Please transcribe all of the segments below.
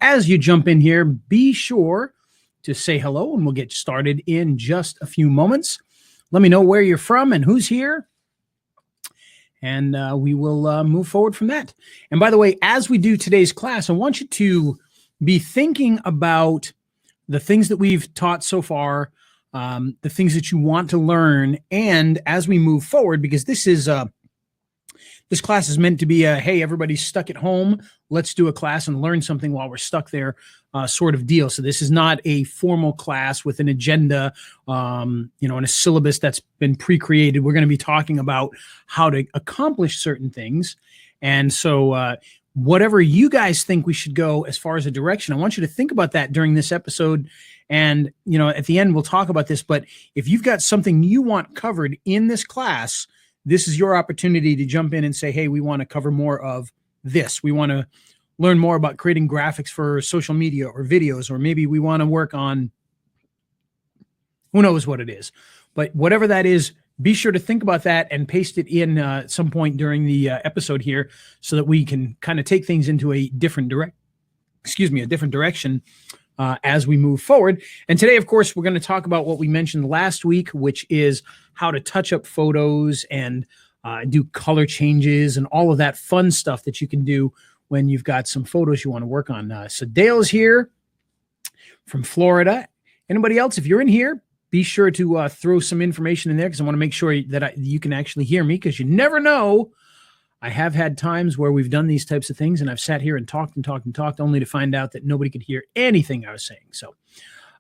as you jump in here, be sure to say hello, and we'll get started in just a few moments. Let me know where you're from and who's here, and we will move forward from that. And by the way, as we do today's class, I want you to be thinking about the things that we've taught so far, the things that you want to learn, and as we move forward, because this class is meant to be a, hey, everybody's stuck at home, let's do a class and learn something while we're stuck there sort of deal. So this is not a formal class with an agenda, and a syllabus that's been pre-created. We're going to be talking about how to accomplish certain things. And so whatever you guys think we should go as far as a direction, I want you to think about that during this episode. And, at the end, we'll talk about this. But if you've got something you want covered in this class, this is your opportunity to jump in and say, hey, we want to cover more of this. We want to learn more about creating graphics for social media or videos, or maybe we want to work on who knows what it is. But whatever that is, be sure to think about that and paste it in at some point during the episode here so that we can kind of take things into a different direction as we move forward. And today, of course, we're going to talk about what we mentioned last week, which is how to touch up photos and do color changes and all of that fun stuff that you can do when you've got some photos you want to work on. So Dale's here from Florida. Anybody else, if you're in here, be sure to throw some information in there, because I want to make sure that you can actually hear me, because you never know. I have had times where we've done these types of things and I've sat here and talked only to find out that nobody could hear anything I was saying. So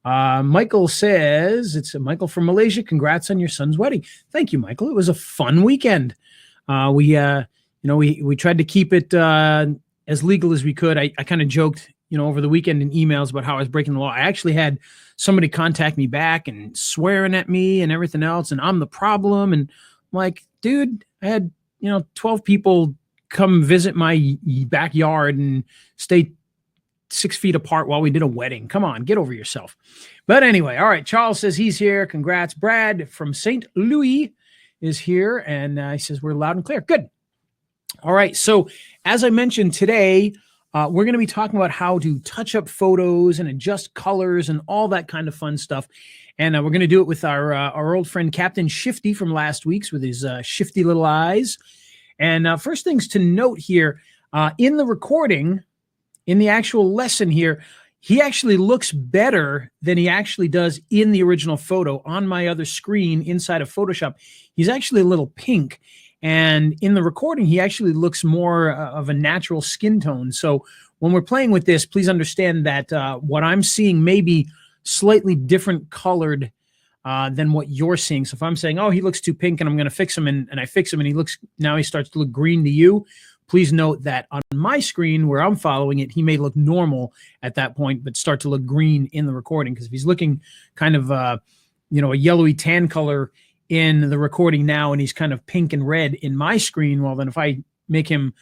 Michael says, it's Michael from Malaysia. Congrats on your son's wedding. Thank you, Michael. It was a fun weekend. We tried to keep it as legal as we could. I kind of joked, over the weekend in emails about how I was breaking the law. I actually had somebody contact me back and swearing at me and everything else, and I'm the problem. And I'm like, dude, I had 12 people come visit my backyard and stay 6 feet apart while we did a wedding. Come on, get over yourself. But anyway, all right. Charles says he's here. Congrats. Brad from St. Louis is here, and he says we're loud and clear. Good. All right. So as I mentioned today, we're going to be talking about how to touch up photos and adjust colors and all that kind of fun stuff. And we're going to do it with our old friend Captain Shifty from last week's with his shifty little eyes. And first things to note here, in the recording, in the actual lesson here, he actually looks better than he actually does in the original photo. On my other screen inside of Photoshop, he's actually a little pink. And in the recording, he actually looks more of a natural skin tone. So when we're playing with this, please understand that what I'm seeing may be slightly different colored than what you're seeing. So if I'm saying, oh, he looks too pink and I'm going to fix him, and I fix him and he starts to look green to you, please note that on my screen where I'm following it, he may look normal at that point, but start to look green in the recording. Because if he's looking kind of, a yellowy tan color in the recording now, and he's kind of pink and red in my screen, well, then if I make him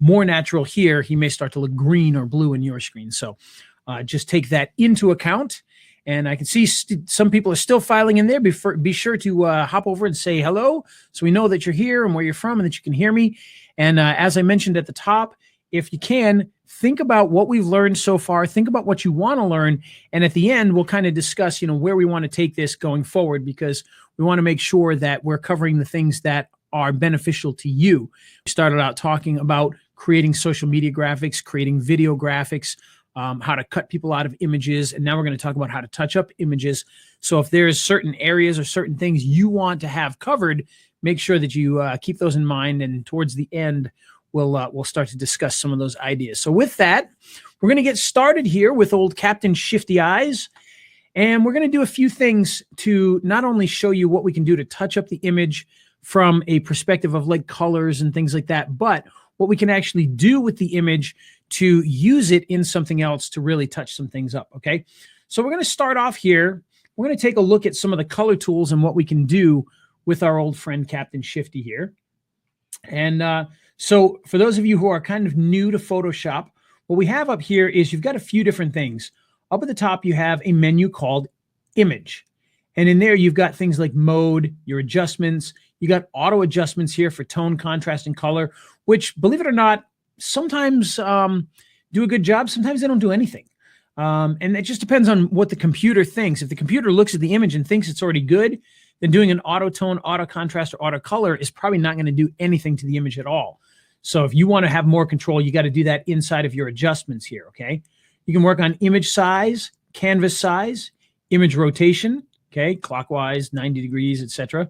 more natural here, he may start to look green or blue in your screen. So just take that into account. And I can see some people are still filing in there. Be sure to hop over and say hello so we know that you're here and where you're from and that you can hear me. And as I mentioned at the top, if you can, think about what we've learned so far. Think about what you want to learn. And at the end, we'll kind of discuss, where we want to take this going forward, because we want to make sure that we're covering the things that are beneficial to you. We started out talking about creating social media graphics, creating video graphics, how to cut people out of images. And now we're going to talk about how to touch up images. So if there's certain areas or certain things you want to have covered, make sure that you keep those in mind. And towards the end, we'll start to discuss some of those ideas. So with that, we're going to get started here with old Captain Shifty Eyes. And we're going to do a few things to not only show you what we can do to touch up the image from a perspective of like colors and things like that, but what we can actually do with the image to use it in something else to really touch some things up, okay? So we're going to start off here. We're going to take a look at some of the color tools and what we can do with our old friend Captain Shifty here. And so for those of you who are kind of new to Photoshop, what we have up here is you've got a few different things. Up at the top, you have a menu called Image. And in there, you've got things like mode, your adjustments. You got auto adjustments here for tone, contrast, and color, which, believe it or not, sometimes do a good job. Sometimes they don't do anything. And it just depends on what the computer thinks. If the computer looks at the image and thinks it's already good, then doing an auto tone, auto contrast, or auto color is probably not going to do anything to the image at all. So if you want to have more control, you got to do that inside of your adjustments here, okay? You can work on image size, canvas size, image rotation, okay, clockwise, 90 degrees, etc.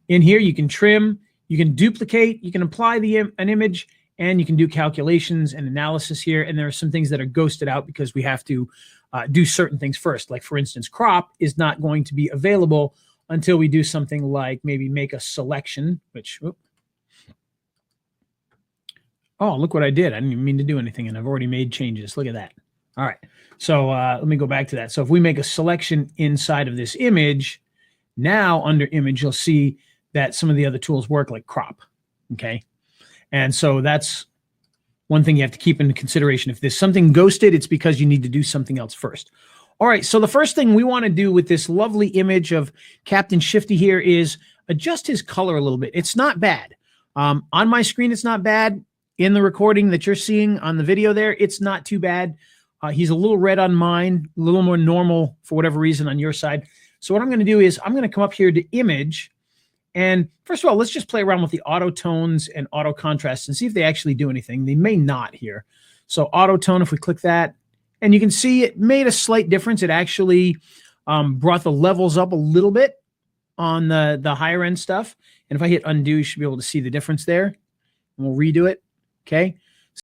In here, you can trim, you can duplicate, you can apply an image, and you can do calculations and analysis here. And there are some things that are ghosted out because we have to do certain things first. Like, for instance, crop is not going to be available until we do something like maybe make a selection, which, oh, look what I did. I didn't even mean to do anything, and I've already made changes. Look at that. All right. So let me go back to that. So if we make a selection inside of this image, now under image, you'll see that some of the other tools work, like crop, okay? And so that's one thing you have to keep into consideration. If there's something ghosted, it's because you need to do something else first. All right, so the first thing we want to do with this lovely image of Captain Shifty here is adjust his color a little bit. It's not bad. On my screen, it's not bad. In the recording that you're seeing on the video there, it's not too bad. He's a little red on mine, a little more normal for whatever reason on your side. So what I'm going to do is I'm going to come up here to image. And first of all, let's just play around with the auto tones and auto contrast and see if they actually do anything. They may not here. So auto tone, if we click that, and you can see it made a slight difference. It actually brought the levels up a little bit on the higher end stuff. And if I hit undo, you should be able to see the difference there. And we'll redo it. Okay.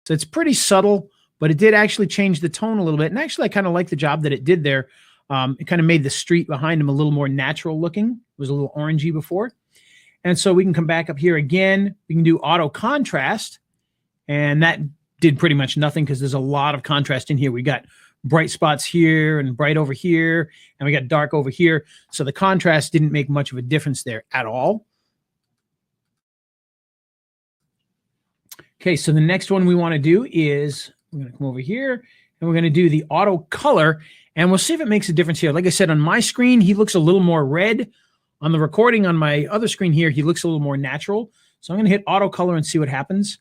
So it's pretty subtle, but it did actually change the tone a little bit. And actually, I kind of like the job that it did there. It kind of made the street behind him a little more natural looking. It was a little orangey before. And so we can come back up here again. We can do auto contrast. And that did pretty much nothing because there's a lot of contrast in here. We got bright spots here and bright over here, and we got dark over here. So the contrast didn't make much of a difference there at all. Okay, so the next one we want to do is we're going to come over here and we're going to do the auto color, and we'll see if it makes a difference here. Like I said, on my screen, he looks a little more red. On the recording on my other screen here, he looks a little more natural. So I'm going to hit auto color and see what happens.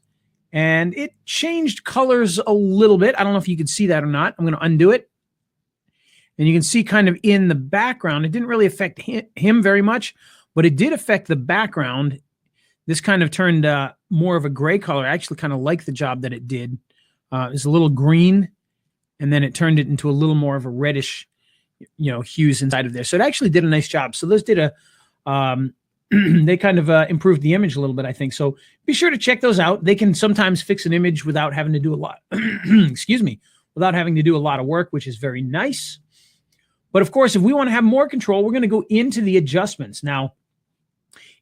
And it changed colors a little bit. I don't know if you can see that or not. I'm going to undo it. And you can see kind of in the background, it didn't really affect him very much, but it did affect the background. This kind of turned more of a gray color. I actually kind of like the job that it did. It's a little green, and then it turned it into a little more of a reddish, hues inside of there. So it actually did a nice job. So those did they kind of improved the image a little bit, I think. So be sure to check those out. They can sometimes fix an image without having to do a lot, excuse me, without having to do a lot of work, which is very nice. But of course, if we want to have more control, we're going to go into the adjustments. Now,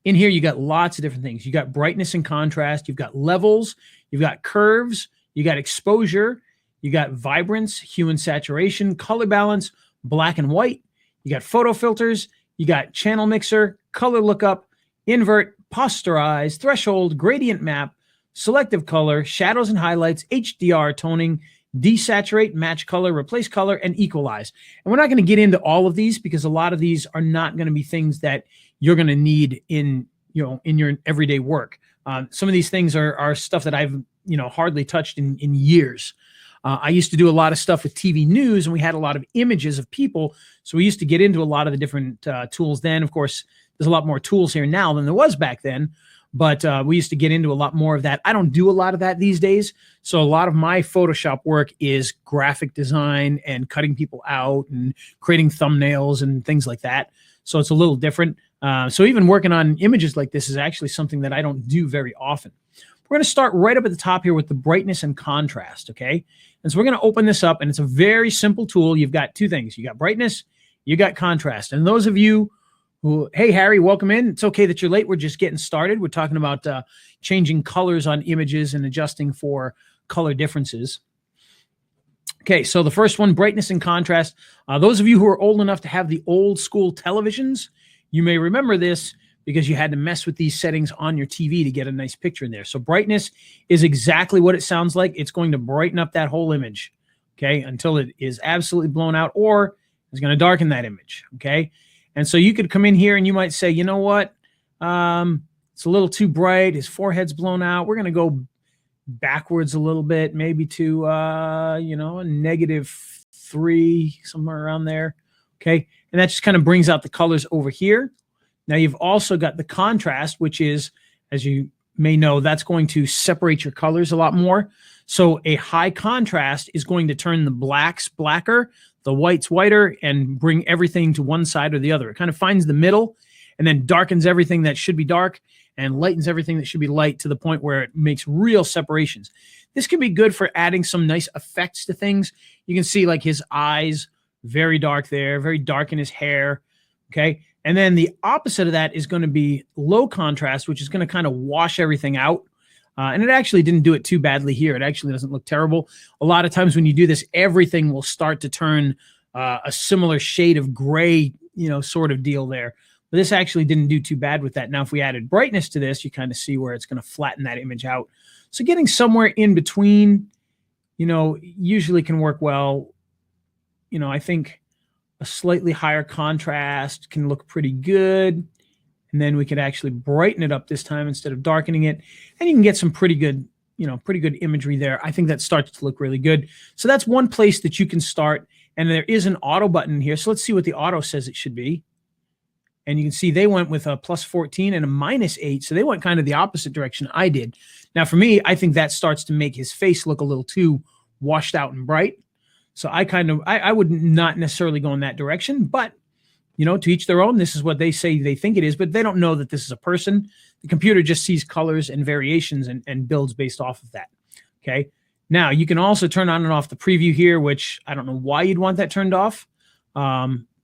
in here, you got lots of different things. You got brightness and contrast. You've got levels. You've got curves. You got exposure. You got vibrance, hue and saturation, color balance, black and white. You got photo filters. You got channel mixer, color lookup, invert, posterize, threshold, gradient map, selective color, shadows and highlights, HDR toning, desaturate, match color, replace color, and equalize. And we're not going to get into all of these because a lot of these are not going to be things that you're going to need in your everyday work. Some of these things are stuff that I've hardly touched in years. I used to do a lot of stuff with TV news, and we had a lot of images of people. So we used to get into a lot of the different tools then. Of course, there's a lot more tools here now than there was back then. But we used to get into a lot more of that. I don't do a lot of that these days. So a lot of my Photoshop work is graphic design and cutting people out and creating thumbnails and things like that. So it's a little different. So even working on images like this is actually something that I don't do very often. We're going to start right up at the top here with the brightness and contrast, okay? And so we're going to open this up, and it's a very simple tool. You've got two things. You got brightness, you got contrast. And those of you who, hey, Harry, welcome in. It's okay that you're late. We're just getting started. We're talking about changing colors on images and adjusting for color differences. Okay, so the first one, brightness and contrast. Those of you who are old enough to have the old school televisions, you may remember this because you had to mess with these settings on your TV to get a nice picture in there. So brightness is exactly what it sounds like. It's going to brighten up that whole image, okay, until it is absolutely blown out, or it's going to darken that image, okay? And so you could come in here and you might say, you know what? It's a little too bright. His forehead's blown out. We're going to go backwards a little bit, maybe to, you know, a -3, somewhere around there. Okay. And that just kind of brings out the colors over here. Now you've also got the contrast, which is, as you may know, that's going to separate your colors a lot more. So a high contrast is going to turn the blacks blacker, the whites whiter, and bring everything to one side or the other. It kind of finds the middle and then darkens everything that should be dark and lightens everything that should be light to the point where it makes real separations. This can be good for adding some nice effects to things. You can see like his eyes, very dark there, very dark in his hair. Okay. And then the opposite of that is going to be low contrast, which is going to kind of wash everything out. And it actually didn't do it too badly here. It actually doesn't look terrible. A lot of times when you do this, everything will start to turn a similar shade of gray, you know, sort of deal there. But this actually didn't do too bad with that. Now, if we added brightness to this, you kind of see where it's going to flatten that image out. So getting somewhere in between, you know, usually can work well. You know, I think a slightly higher contrast can look pretty good. And then we could actually brighten it up this time instead of darkening it. And you can get some pretty good, you know, pretty good imagery there. I think that starts to look really good. So that's one place that you can start. And there is an auto button here. So let's see what the auto says it should be. And you can see they went with a +14 and a -8. So they went kind of the opposite direction I did. Now, for me, I think that starts to make his face look a little too washed out and bright. So I would not necessarily go in that direction, but you know, to each their own. This is what they say they think it is, but they don't know that this is a person. The computer just sees colors and variations and builds based off of that. Okay. Now you can also turn on and off the preview here, which I don't know why you'd want that turned off.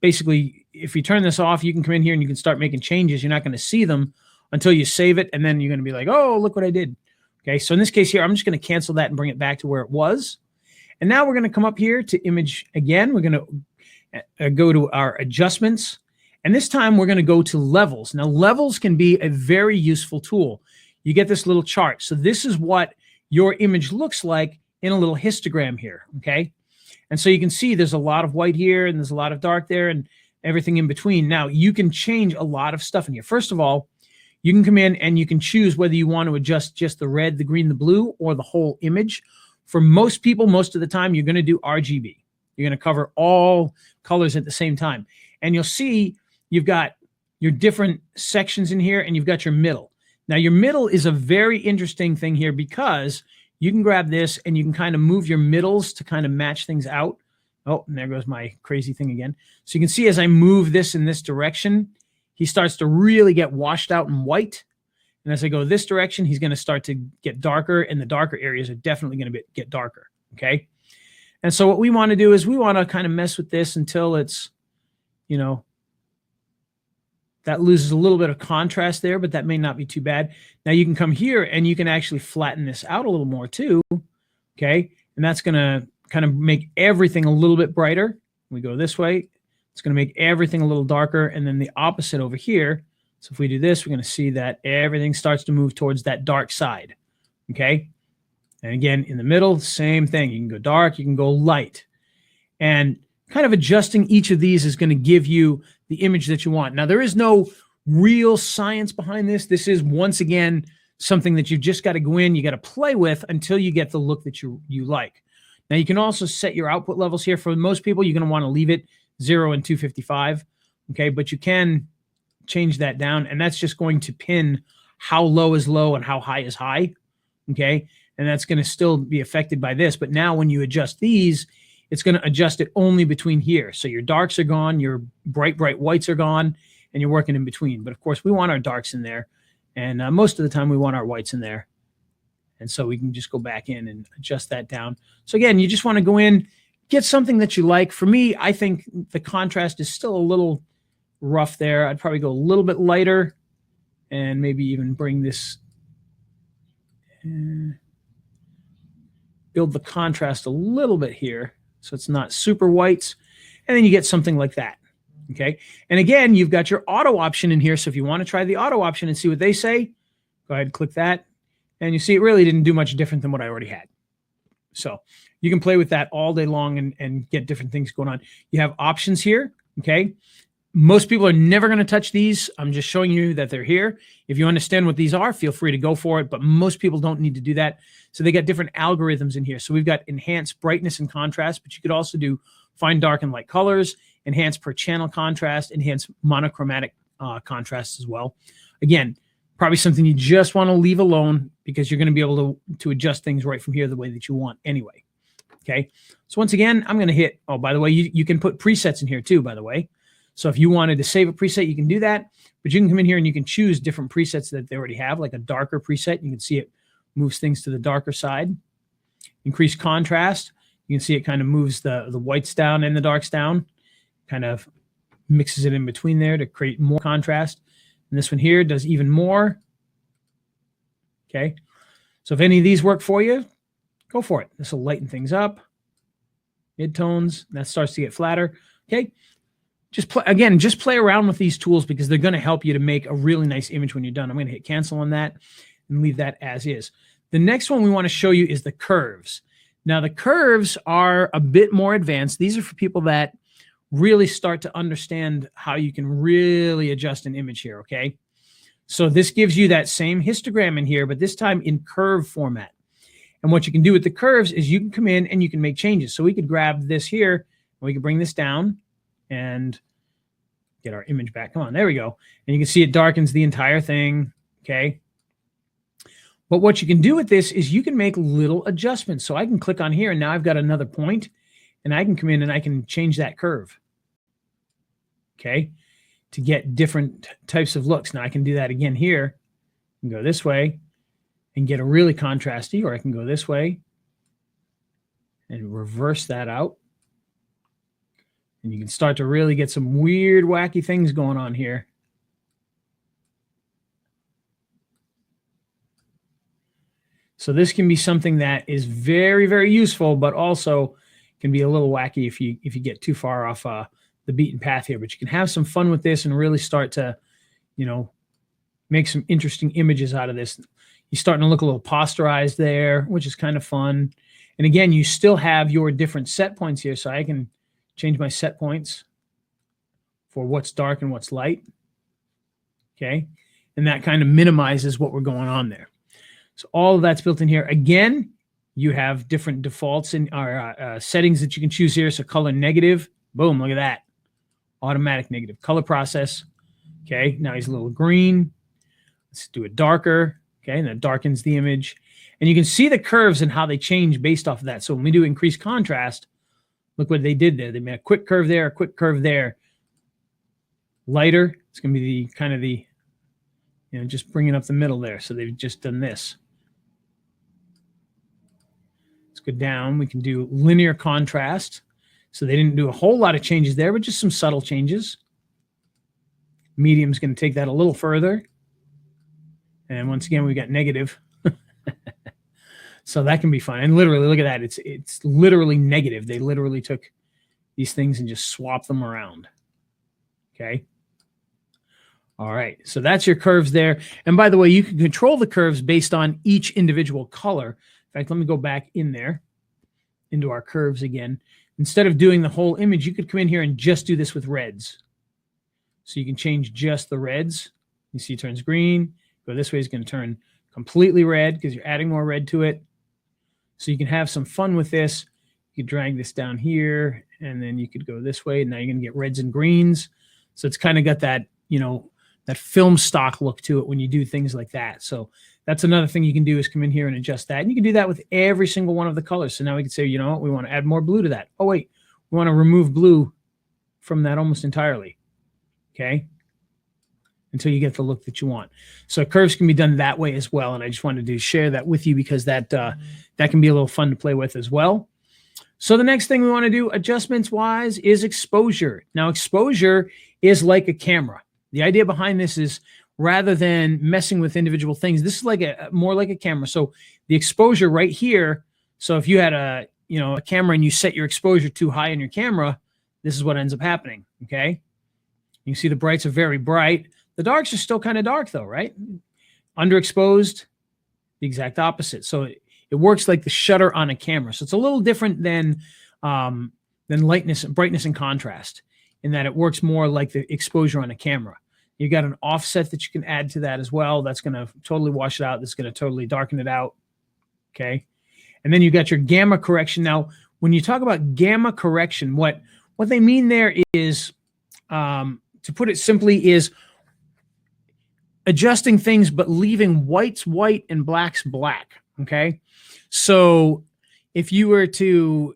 Basically, if you turn this off, you can come in here and you can start making changes. You're not going to see them until you save it. And then you're going to be like, oh, look what I did. Okay. So in this case here, I'm just going to cancel that and bring it back to where it was. And now we're going to come up here to image again. We're going to go to our adjustments. And this time we're going to go to levels. Now, levels can be a very useful tool. You get this little chart. So this is what your image looks like in a little histogram here. Okay. And so you can see there's a lot of white here and there's a lot of dark there and everything in between. Now, you can change a lot of stuff in here. First of all, you can come in and you can choose whether you want to adjust just the red, the green, the blue, or the whole image. For most people, most of the time, you're going to do RGB. You're going to cover all colors at the same time. And you'll see you've got your different sections in here and you've got your middle. Now, your middle is a very interesting thing here because you can grab this and you can kind of move your middles to kind of match things out. Oh, and there goes my crazy thing again. So you can see as I move this in this direction, he starts to really get washed out and white. And as I go this direction, he's going to start to get darker, and the darker areas are definitely going to get darker, okay? And so what we want to do is we want to kind of mess with this until it's, you know, that loses a little bit of contrast there, but that may not be too bad. Now you can come here and you can actually flatten this out a little more too, okay? And that's going to kind of make everything a little bit brighter. We go this way. It's going to make everything a little darker, and then the opposite over here. So if we do this, we're going to see that everything starts to move towards that dark side, okay? And again, in the middle, same thing. You can go dark, you can go light. And kind of adjusting each of these is going to give you the image that you want. Now, there is no real science behind this. This is, once again, something that you've just got to go in, you got to play with until you get the look that you like. Now, you can also set your output levels here. For most people, you're going to want to leave it 0 and 255, okay? But you can change that down, and that's just going to pin how low is low and how high is high, okay? And that's going to still be affected by this. But now when you adjust these, it's going to adjust it only between here. So your darks are gone, your bright whites are gone, and you're working in between. But of course, we want our darks in there. And most of the time, we want our whites in there. And so we can just go back in and adjust that down. So again, you just want to go in, get something that you like. For me, I think the contrast is still a little rough there. I'd probably go a little bit lighter and maybe even bring this, build the contrast a little bit here so it's not super whites, and then you get something like that, okay? And again, you've got your auto option in here, so if you want to try the auto option and see what they say, go ahead and click that, and you see it really didn't do much different than what I already had. So you can play with that all day long and get different things going on. You have options here, okay? Most people are never going to touch these. I'm just showing you that they're here. If you understand what these are, feel free to go for it, but most people don't need to do that. So they got different algorithms in here. So we've got enhanced brightness and contrast, but you could also do fine, dark, and light colors, enhanced per channel contrast, enhanced monochromatic contrast as well. Again, probably something you just want to leave alone because you're going to be able to adjust things right from here the way that you want anyway. Okay. So once again, I'm going to hit, oh, by the way, you can put presets in here too, by the way. So if you wanted to save a preset, you can do that, but you can come in here and you can choose different presets that they already have, like a darker preset. You can see it moves things to the darker side. Increase contrast. You can see it kind of moves the whites down and the darks down, kind of mixes it in between there to create more contrast. And this one here does even more. Okay. So if any of these work for you, go for it. This will lighten things up. Midtones, that starts to get flatter. Okay. Just play around with these tools because they're going to help you to make a really nice image when you're done. I'm going to hit cancel on that and leave that as is. The next one we want to show you is the curves. Now, the curves are a bit more advanced. These are for people that really start to understand how you can really adjust an image here, okay? So this gives you that same histogram in here, but this time in curve format. And what you can do with the curves is you can come in and you can make changes. So we could grab this here, and we could bring this down and get our image back. Come on, there we go. And you can see it darkens the entire thing, okay? But what you can do with this is you can make little adjustments. So I can click on here, and now I've got another point, and I can come in and I can change that curve, okay, to get different types of looks. Now I can do that again here and go this way and get a really contrasty, or I can go this way and reverse that out. And you can start to really get some weird, wacky things going on here. So this can be something that is very, very useful, but also can be a little wacky if you get too far off the beaten path here. But you can have some fun with this and really start to, you know, make some interesting images out of this. You're starting to look a little posterized there, which is kind of fun. And again, you still have your different set points here. So I can change my set points for what's dark and what's light. Okay. And that kind of minimizes what we're going on there. So all of that's built in here. Again, you have different defaults in our settings that you can choose here. So color negative, boom, look at that. Automatic negative color process. Okay, now he's a little green. Let's do it darker. Okay, and that darkens the image. And you can see the curves and how they change based off of that. So when we do increased contrast, look what they did there. They made a quick curve there, a quick curve there. Lighter, it's going to be the kind of the, you know, just bringing up the middle there. So they've just done this. Let's go down. We can do linear contrast. So they didn't do a whole lot of changes there, but just some subtle changes. Medium's going to take that a little further. And once again, we got negative. So that can be fun. And literally, look at that. It's literally negative. They literally took these things and just swapped them around. Okay. All right. So that's your curves there. And by the way, you can control the curves based on each individual color. In fact, let me go back in there into our curves again. Instead of doing the whole image, you could come in here and just do this with reds. So you can change just the reds. You see it turns green. Go this way, it's going to turn completely red because you're adding more red to it. So you can have some fun with this. You could drag this down here, and then you could go this way. And now you're going to get reds and greens. So it's kind of got that, you know, that film stock look to it when you do things like that. So that's another thing you can do is come in here and adjust that. And you can do that with every single one of the colors. So now we can say, you know what, we want to add more blue to that. Oh, wait, we want to remove blue from that almost entirely. Okay. Until you get the look that you want. So curves can be done that way as well. And I just wanted to share that with you because that can be a little fun to play with as well. So the next thing we want to do adjustments wise is exposure. Now exposure is like a camera. The idea behind this is rather than messing with individual things, this is like more like a camera. So the exposure right here. So if you had a camera and you set your exposure too high in your camera, this is what ends up happening. Okay. You can see the brights are very bright. The darks are still kind of dark though, right? Underexposed, the exact opposite. So it works like the shutter on a camera. So it's a little different than lightness, brightness, and contrast. in that it works more like the exposure on a camera. You got an offset that you can add to that as well. That's going to totally wash it out. That's going to totally darken it out. Okay. And then you got your gamma correction. Now, when you talk about gamma correction, what they mean there is, to put it simply, is adjusting things but leaving whites white and blacks black. Okay. So if you were to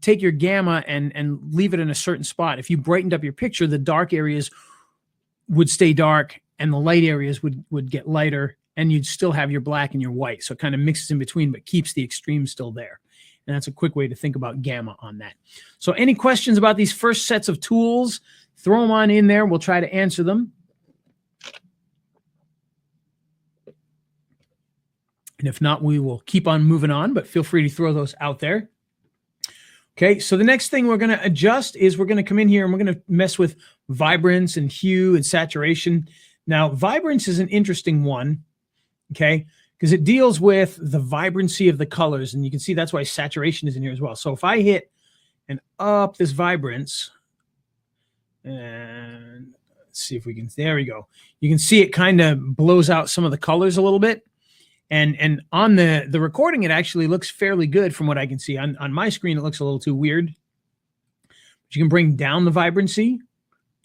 take your gamma and leave it in a certain spot, if you brightened up your picture, the dark areas would stay dark and the light areas would get lighter, and you'd still have your black and your white. So it kind of mixes in between, but keeps the extremes still there. And that's a quick way to think about gamma on that. So any questions about these first sets of tools, throw them on in there. We'll try to answer them. And if not, we will keep on moving on, but feel free to throw those out there. Okay, so the next thing we're going to adjust is we're going to come in here and we're going to mess with vibrance and hue and saturation. Now, vibrance is an interesting one, okay, because it deals with the vibrancy of the colors. And you can see that's why saturation is in here as well. So if I hit and up this vibrance, and let's see if we can, there we go. You can see it kind of blows out some of the colors a little bit. And on the recording, it actually looks fairly good from what I can see. On my screen, it looks a little too weird. But you can bring down the vibrancy,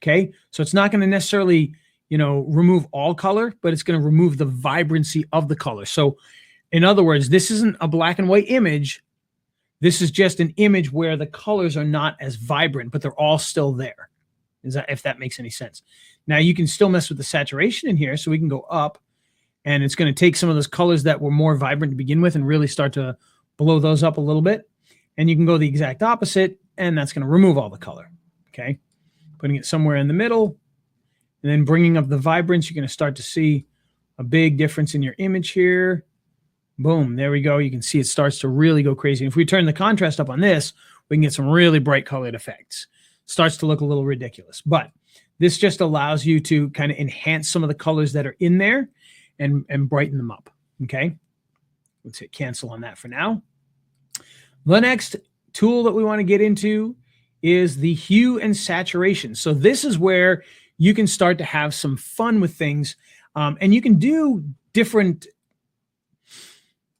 okay? So it's not going to necessarily, remove all color, but it's going to remove the vibrancy of the color. So in other words, this isn't a black and white image. This is just an image where the colors are not as vibrant, but they're all still there. If that makes any sense. Now, you can still mess with the saturation in here, so we can go up. And it's going to take some of those colors that were more vibrant to begin with and really start to blow those up a little bit. And you can go the exact opposite, and that's going to remove all the color. Okay. Putting it somewhere in the middle, and then bringing up the vibrance, you're going to start to see a big difference in your image here. Boom. There we go. You can see it starts to really go crazy. And if we turn the contrast up on this, we can get some really bright colored effects. Starts to look a little ridiculous. But this just allows you to kind of enhance some of the colors that are in there and brighten them up, okay? Let's hit cancel on that for now. The next tool that we want to get into is the hue and saturation. So this is where you can start to have some fun with things, and you can do different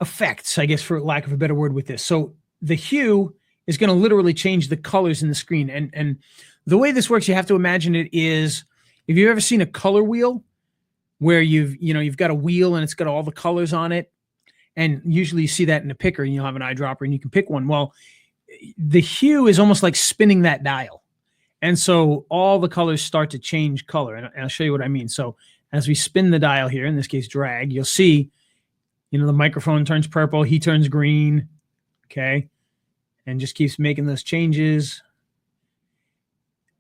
effects, I guess, for lack of a better word, with this. So the hue is going to literally change the colors in the screen. And the way this works, you have to imagine it is, if you've ever seen a color wheel, where you've got a wheel and it's got all the colors on it. And usually you see that in a picker, and you'll have an eyedropper and you can pick one. Well, the hue is almost like spinning that dial. And so all the colors start to change color. And I'll show you what I mean. So as we spin the dial here, in this case, drag, you'll see, the microphone turns purple, he turns green. Okay. And just keeps making those changes.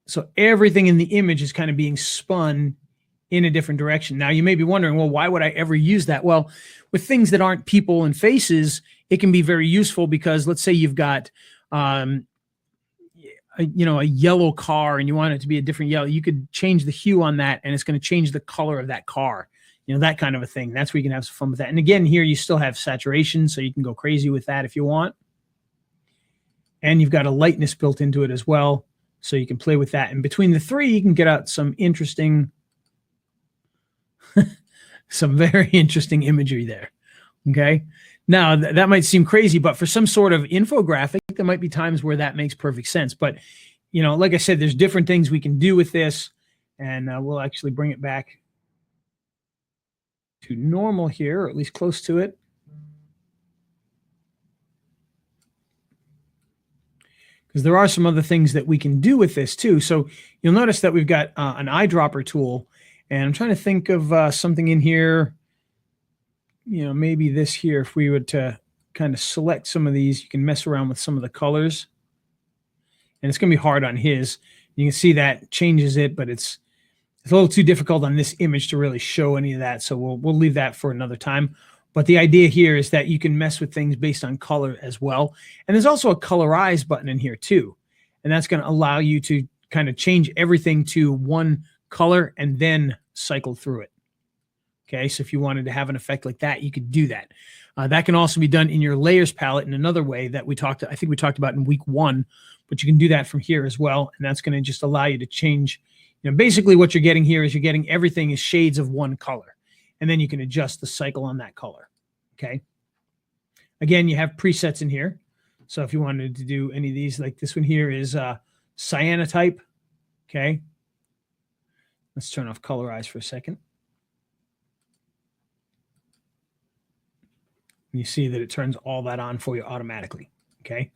So everything in the image is kind of being spun in a different direction. Now, you may be wondering, well, why would I ever use that? Well, with things that aren't people and faces, it can be very useful because let's say you've got, a yellow car and you want it to be a different yellow. You could change the hue on that and it's going to change the color of that car, that kind of a thing. That's where you can have some fun with that. And again, here you still have saturation, so you can go crazy with that if you want. And you've got a lightness built into it as well, so you can play with that. And between the three, you can get out some interesting some very interesting imagery there. Okay. Now that might seem crazy, but for some sort of infographic, there might be times where that makes perfect sense. But, like I said, there's different things we can do with this, and we'll actually bring it back to normal here, or at least close to it. Because there are some other things that we can do with this too. So you'll notice that we've got an eyedropper tool. And I'm trying to think of something in here, maybe this here, if we were to kind of select some of these, you can mess around with some of the colors. And it's going to be hard on his. You can see that changes it, but it's a little too difficult on this image to really show any of that. So we'll leave that for another time. But the idea here is that you can mess with things based on color as well. And there's also a colorize button in here too. And that's going to allow you to kind of change everything to one color and then cycle through it. Okay, so if you wanted to have an effect like that, you could do that. That can also be done in your layers palette in another way that I think we talked about in week 1, but you can do that from here as well. And that's going to just allow you to change, basically what you're getting here is you're getting everything is shades of one color. And then you can adjust the cycle on that color. Okay. Again, you have presets in here. So if you wanted to do any of these, like this one here is cyanotype. Okay. Let's turn off colorize for a second. You see that it turns all that on for you automatically. Okay.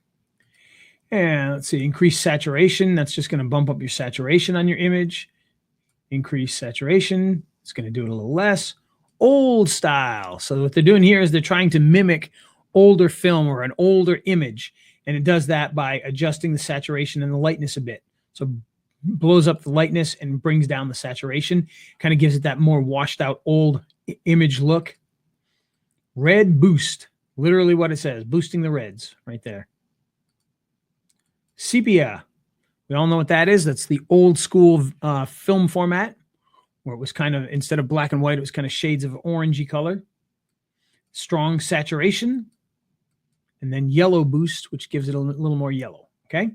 And let's see, increase saturation. That's just going to bump up your saturation on your image. Increase saturation. It's going to do it a little less. Old style. So what they're doing here is they're trying to mimic older film or an older image. And it does that by adjusting the saturation and the lightness a bit. So blows up the lightness and brings down the saturation. Kind of gives it that more washed out old image look. Red boost. Literally what it says. Boosting the reds right there. Sepia. We all know what that is. That's the old school film format where it was kind of, instead of black and white, it was kind of shades of orangey color. Strong saturation. And then yellow boost, which gives it a little more yellow. Okay.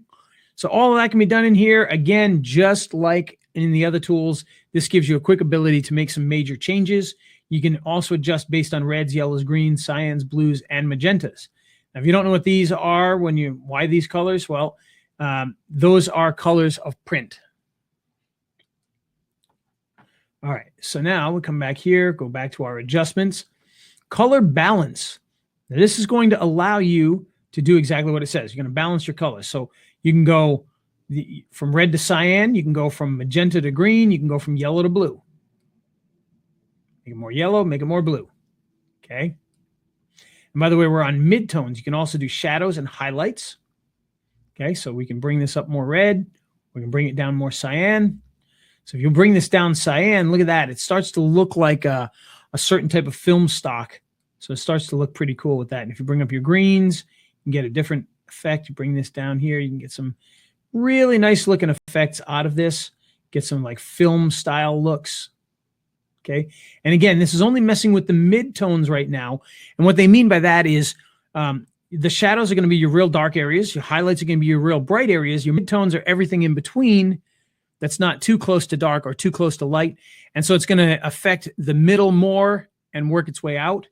So all of that can be done in here. Again, just like in the other tools, this gives you a quick ability to make some major changes. You can also adjust based on reds, yellows, greens, cyans, blues, and magentas. Now, if you don't know what these are, why these colors? Well, those are colors of print. All right, so now we come back here, go back to our adjustments. Color balance. Now, this is going to allow you to do exactly what it says. You're going to balance your colors. So you can go from red to cyan. You can go from magenta to green. You can go from yellow to blue. Make it more yellow, make it more blue. Okay. And by the way, we're on midtones. You can also do shadows and highlights. Okay, so we can bring this up more red. We can bring it down more cyan. So if you bring this down cyan, look at that. It starts to look like a certain type of film stock. So it starts to look pretty cool with that. And if you bring up your greens, you can get a different effect. You bring this down here, you can get some really nice looking effects out of this. Get some like film style looks. Okay. And again, this is only messing with the midtones right now. And what they mean by that is the shadows are going to be your real dark areas. Your highlights are going to be your real bright areas. Your midtones are everything in between that's not too close to dark or too close to light. And so it's going to affect the middle more and work its way out.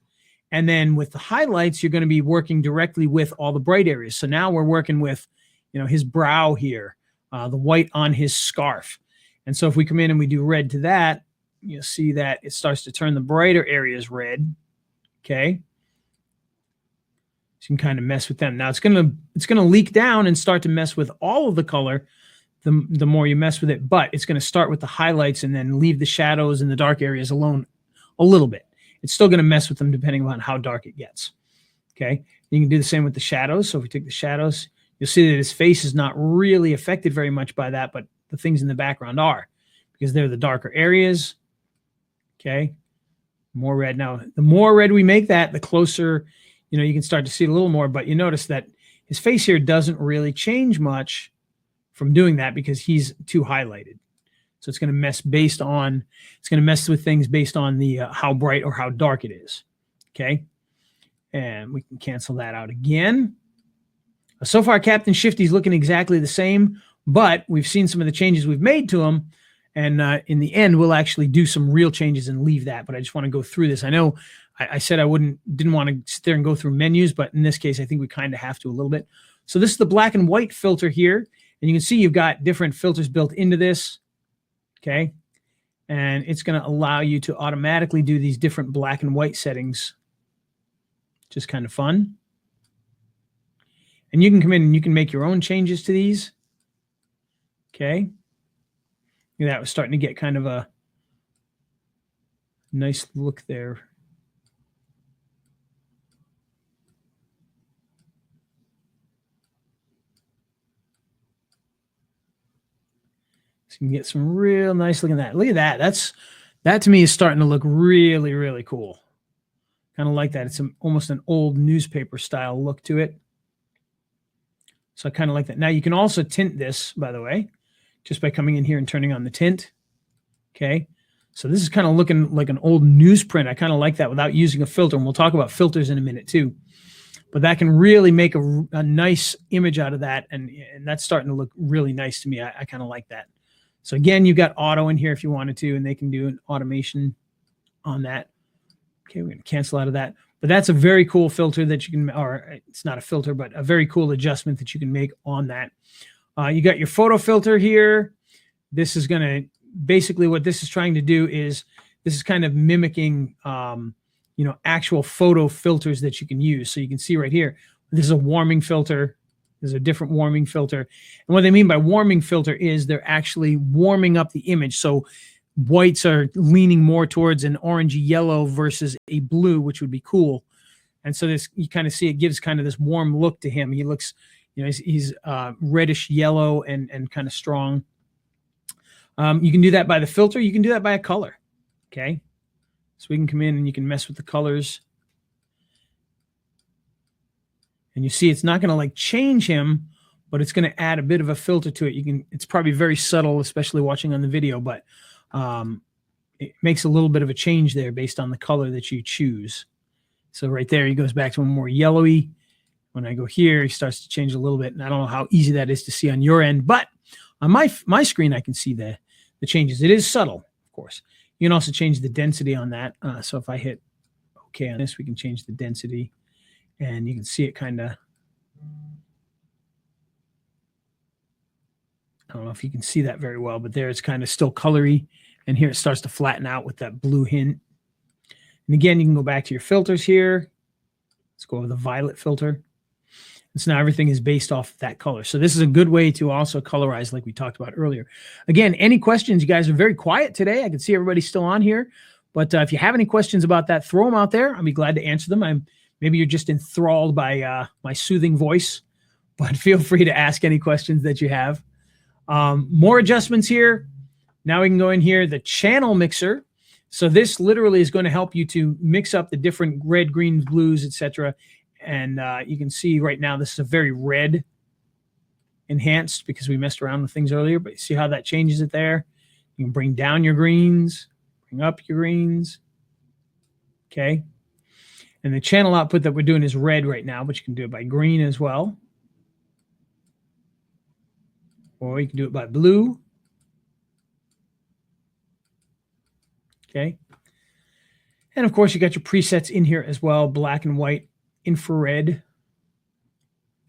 And then with the highlights, you're going to be working directly with all the bright areas. So now we're working with, his brow here, the white on his scarf. And so if we come in and we do red to that, you'll see that it starts to turn the brighter areas red. Okay. So you can kind of mess with them. Now it's gonna leak down and start to mess with all of the color the more you mess with it, but it's going to start with the highlights and then leave the shadows and the dark areas alone a little bit. It's still going to mess with them depending on how dark it gets. Okay. You can do the same with the shadows. So if we take the shadows, you'll see that his face is not really affected very much by that, but the things in the background are, because they're the darker areas. Okay. More red. Now, the more red we make that, the closer, you can start to see it a little more, but you notice that his face here doesn't really change much from doing that because he's too highlighted. So it's going to mess with things based on the how bright or how dark it is. Okay. And we can cancel that out again. So far, Captain Shifty's looking exactly the same, but we've seen some of the changes we've made to him. And in the end, we'll actually do some real changes and leave that. But I just want to go through this. I know I said I didn't want to sit there and go through menus, but in this case, I think we kind of have to a little bit. So this is the black and white filter here. And you can see you've got different filters built into this. Okay. And it's going to allow you to automatically do these different black and white settings. Just kind of fun. And you can come in and you can make your own changes to these. Okay. That was starting to get kind of a nice look there. So you can get some real nice looking at that. Look at that. That to me is starting to look really, really cool. Kind of like that. It's almost an old newspaper style look to it. So I kind of like that. Now you can also tint this, by the way, just by coming in here and turning on the tint. Okay. So this is kind of looking like an old newsprint. I kind of like that without using a filter. And we'll talk about filters in a minute too. But that can really make a nice image out of that. And that's starting to look really nice to me. I kind of like that. So again, you've got auto in here if you wanted to, and they can do an automation on that. Okay, we're going to cancel out of that. But that's a very cool filter that you can, or it's not a filter, but a very cool adjustment that you can make on that. You got your photo filter here. This is going to, basically what this is trying to do is, this is kind of mimicking, actual photo filters that you can use. So you can see right here, this is a warming filter. There's a different warming filter. And what they mean by warming filter is they're actually warming up the image. So whites are leaning more towards an orangey yellow versus a blue, which would be cool. And so this, you kind of see it gives kind of this warm look to him. He looks, he's reddish yellow and kind of strong. You can do that by the filter. You can do that by a color. Okay. So we can come in and you can mess with the colors. And you see it's not going to like change him, but it's going to add a bit of a filter to it. It's probably very subtle, especially watching on the video, but it makes a little bit of a change there based on the color that you choose. So right there, he goes back to a more yellowy. When I go here, he starts to change a little bit. And I don't know how easy that is to see on your end, but on my screen, I can see the changes. It is subtle, of course. You can also change the density on that. So if I hit OK on this, we can change the density. And you can see it kind of, I don't know if you can see that very well, but there it's kind of still colory. And here it starts to flatten out with that blue hint. And again, you can go back to your filters here. Let's go over the violet filter. And so now everything is based off that color. So this is a good way to also colorize like we talked about earlier. Again, any questions? You guys are very quiet today. I can see everybody's still on here. But if you have any questions about that, throw them out there. I'll be glad to answer them. Maybe you're just enthralled by my soothing voice, but feel free to ask any questions that you have. More adjustments here. Now we can go in here, the channel mixer. So this literally is going to help you to mix up the different red, greens, blues, etc. And you can see right now this is a very red enhanced because we messed around with things earlier. But you see how that changes it there? You can bring down your greens, bring up your greens. Okay. And the channel output that we're doing is red right now, but you can do it by green as well. Or you can do it by blue. Okay. And of course, you got your presets in here as well, black and white, infrared.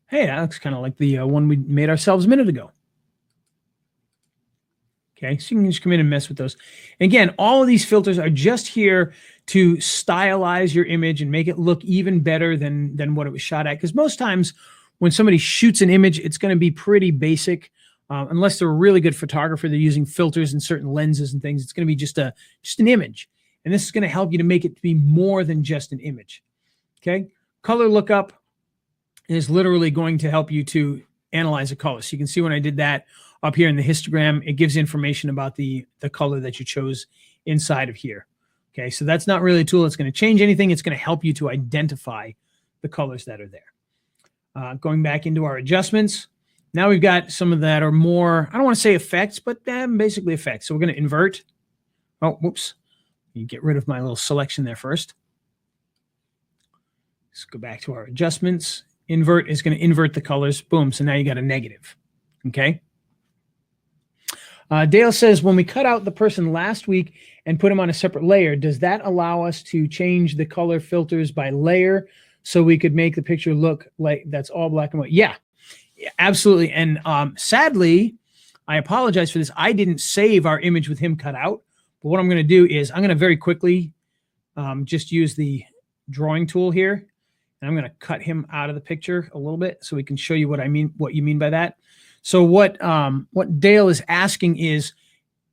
Hey, that looks kind of like the one we made ourselves a minute ago. Okay, so you can just come in and mess with those. And again, all of these filters are just here to stylize your image and make it look even better than what it was shot at. Because most times when somebody shoots an image, it's going to be pretty basic. Unless they're a really good photographer, they're using filters and certain lenses and things. It's going to be just an image. And this is going to help you to make it to be more than just an image. Okay, color lookup is literally going to help you to analyze a color. So you can see when I did that up here in the histogram, it gives information about the color that you chose inside of here. Okay, so that's not really a tool that's going to change anything. It's going to help you to identify the colors that are there. Going back into our adjustments, now we've got some of that are more, I don't want to say effects, but basically effects. So we're going to invert. Oh, whoops. You get rid of my little selection there first. Let's go back to our adjustments. Invert is going to invert the colors. Boom. So now you got a negative. Okay. Dale says, when we cut out the person last week and put them on a separate layer, does that allow us to change the color filters by layer so we could make the picture look like that's all black and white? Yeah, absolutely. And sadly, I apologize for this. I didn't save our image with him cut out. But what I'm going to do is I'm going to very quickly just use the drawing tool here. And I'm going to cut him out of the picture a little bit so we can show you what I mean, what you mean by that. So what Dale is asking is,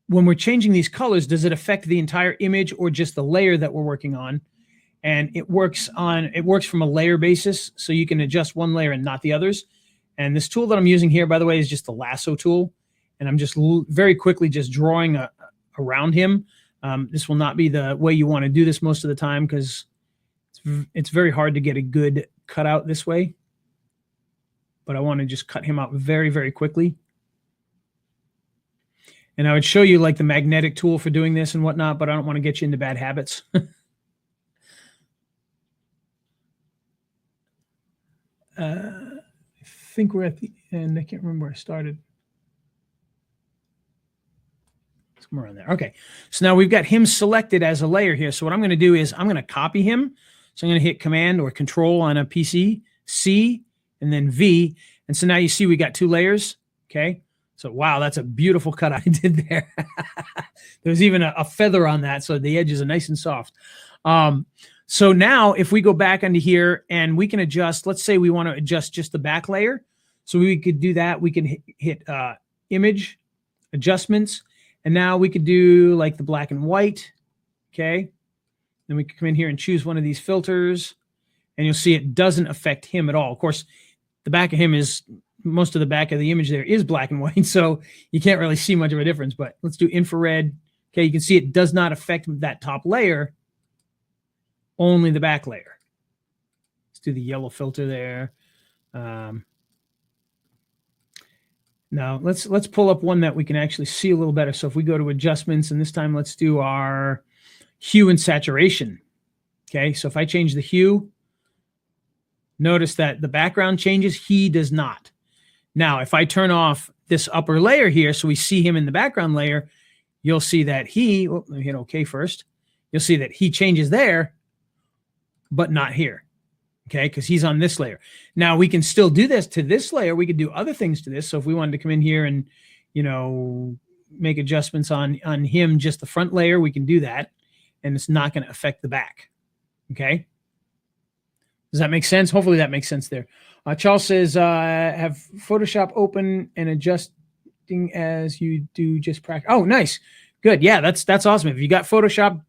when we're changing these colors, does it affect the entire image or just the layer that we're working on? And it works from a layer basis, so you can adjust one layer and not the others. And this tool that I'm using here, by the way, is just the lasso tool. And I'm just very quickly just drawing around him. This will not be the way you want to do this most of the time because it's very hard to get a good cutout this way. But I want to just cut him out very, very quickly. And I would show you like the magnetic tool for doing this and whatnot, but I don't want to get you into bad habits. I think we're at the end. I can't remember where I started. Somewhere around there. Okay. So now we've got him selected as a layer here. So what I'm going to do is I'm going to copy him. So I'm going to hit Command or Control on a PC, C, and then V. And so now you see we got 2 layers. Okay. So, wow, that's a beautiful cut I did there. There's even a feather on that, so the edges are nice and soft. So now if we go back into here and we can adjust, let's say we want to adjust just the back layer. So we could do that. We can hit Image, Adjustments, and now we could do like the black and white. Okay. Then we can come in here and choose one of these filters, and you'll see it doesn't affect him at all. Of course, the back of him is... most of the back of the image there is black and white, so you can't really see much of a difference, but let's do infrared. Okay, you can see it does not affect that top layer, only the back layer. Let's do the yellow filter there. Now let's pull up one that we can actually see a little better. So if we go to adjustments, and this time let's do our hue and saturation. Okay, so if I change the hue, notice that the background changes, he does not. Now, if I turn off this upper layer here, so we see him in the background layer, you'll see that let me hit OK first. You'll see that he changes there, but not here, okay, because he's on this layer. Now, we can still do this to this layer. We could do other things to this. So if we wanted to come in here and, make adjustments on him, just the front layer, we can do that, and it's not going to affect the back, okay? Does that make sense? Hopefully that makes sense there. Charles says, have Photoshop open and adjusting as you do just practice. Oh, nice. Good. Yeah, that's awesome. If you got Photoshop,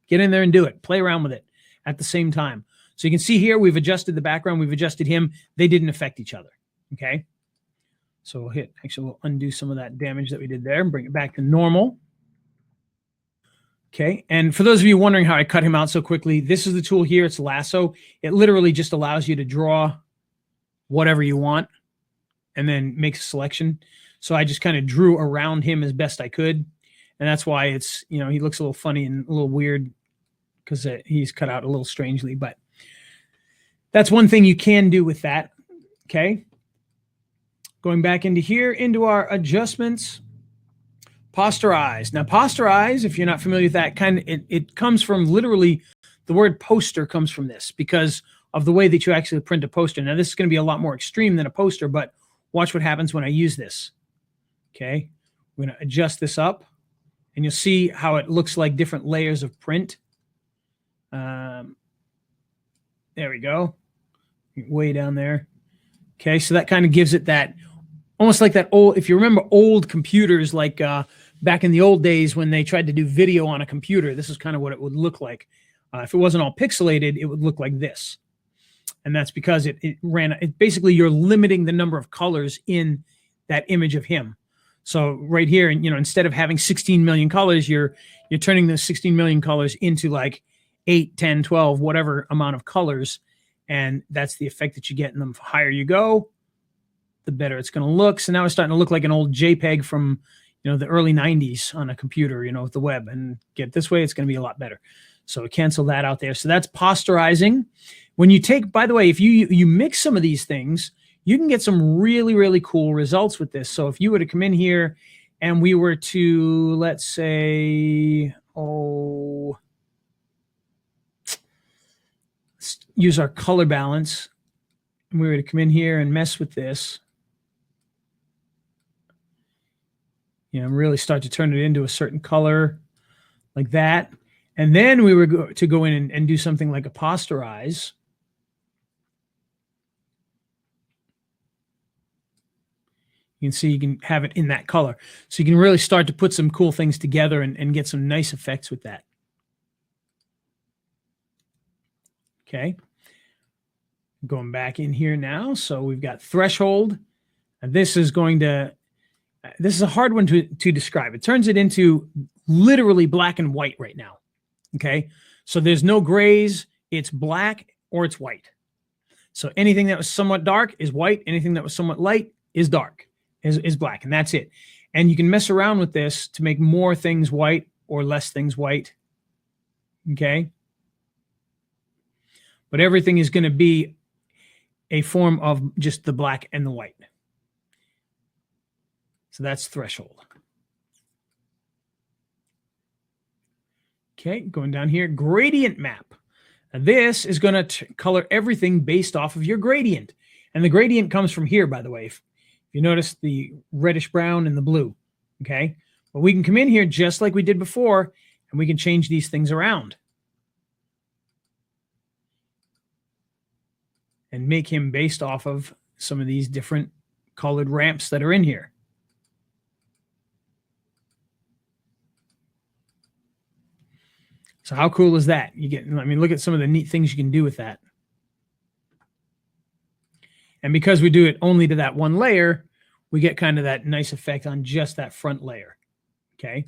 get in there and do it. Play around with it at the same time. So you can see here, we've adjusted the background. We've adjusted him. They didn't affect each other. Okay. So we'll undo some of that damage that we did there and bring it back to normal. Okay, and for those of you wondering how I cut him out so quickly, this is the tool here. It's Lasso. It literally just allows you to draw whatever you want and then make a selection. So I just kind of drew around him as best I could. And that's why it's, he looks a little funny and a little weird because he's cut out a little strangely. But that's one thing you can do with that. Okay, going back into here, into our adjustments. Posterize. Now, posterize, if you're not familiar with that, it comes from literally, the word poster comes from this because of the way that you actually print a poster. Now, this is going to be a lot more extreme than a poster, but watch what happens when I use this. Okay, we're going to adjust this up, and you'll see how it looks like different layers of print. There we go. Way down there. Okay, so that kind of gives it that, almost like that old, if you remember old computers, like back in the old days when they tried to do video on a computer, this is kind of what it would look like. If it wasn't all pixelated, it would look like this. And that's because it basically, you're limiting the number of colors in that image of him. So right here, instead of having 16 million colors, you're turning those 16 million colors into like 8, 10, 12, whatever amount of colors. And that's the effect that you get. And the higher you go, the better it's going to look. So now it's starting to look like an old JPEG from, the early 90s on a computer, with the web. And get this way, it's going to be a lot better. So cancel that out there. So that's posterizing. When you take, by the way, if you mix some of these things, you can get some really, really cool results with this. So if you were to come in here and we were to, let's say, let's use our color balance. And we were to come in here and mess with this, really start to turn it into a certain color like that. And then we were to go in and do something like a posterize. You can see you can have it in that color. So you can really start to put some cool things together and get some nice effects with that. Okay. Going back in here now. So we've got threshold. And this is a hard one to describe. It turns it into literally black and white right now. Okay. So there's no grays. It's black or it's white. So anything that was somewhat dark is white. Anything that was somewhat light is dark, is black. And that's it. And you can mess around with this to make more things white or less things white. Okay. But everything is going to be a form of just the black and the white. So that's threshold. Okay, going down here, gradient map. Now this is going to color everything based off of your gradient. And the gradient comes from here, by the way. If you notice the reddish brown and the blue, okay? But we can come in here just like we did before, and we can change these things around. And make him based off of some of these different colored ramps that are in here. So how cool is that? You get, I mean, look at some of the neat things you can do with that. And because we do it only to that one layer, we get kind of that nice effect on just that front layer. Okay.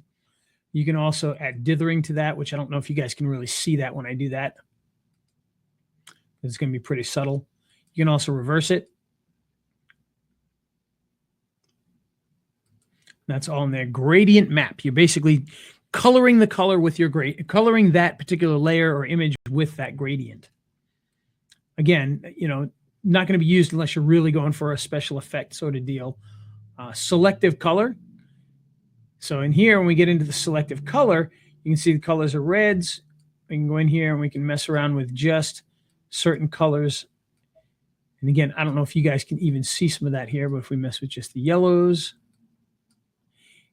You can also add dithering to that, which I don't know if you guys can really see that when I do that. It's going to be pretty subtle. You can also reverse it. That's all in there. Gradient map. You're basically coloring the color with your coloring that particular layer or image with that gradient. Again, you know, not going to be used unless you're really going for a special effect sort of deal. Selective color. So in here, when we get into the selective color, you can see the colors are reds. We can go in here and we can mess around with just certain colors. And again, I don't know if you guys can even see some of that here, but if we mess with just the yellows,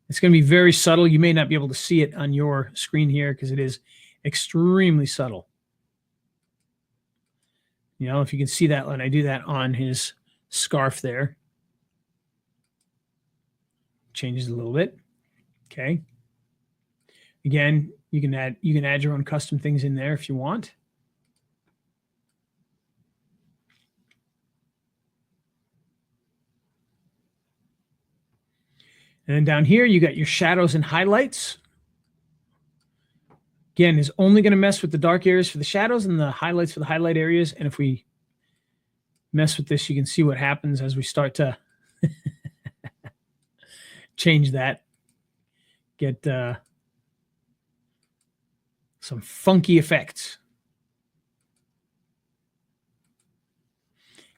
it's going to be very subtle. You may not be able to see it on your screen here because it is extremely subtle. You know, if you can see that when I do that on his scarf there. Changes a little bit. Okay. Again, you can add your own custom things in there if you want. And then down here, you got your shadows and highlights. Again, is only going to mess with the dark areas for the shadows and the highlights for the highlight areas. And if we mess with this, you can see what happens as we start to change that. Get some funky effects.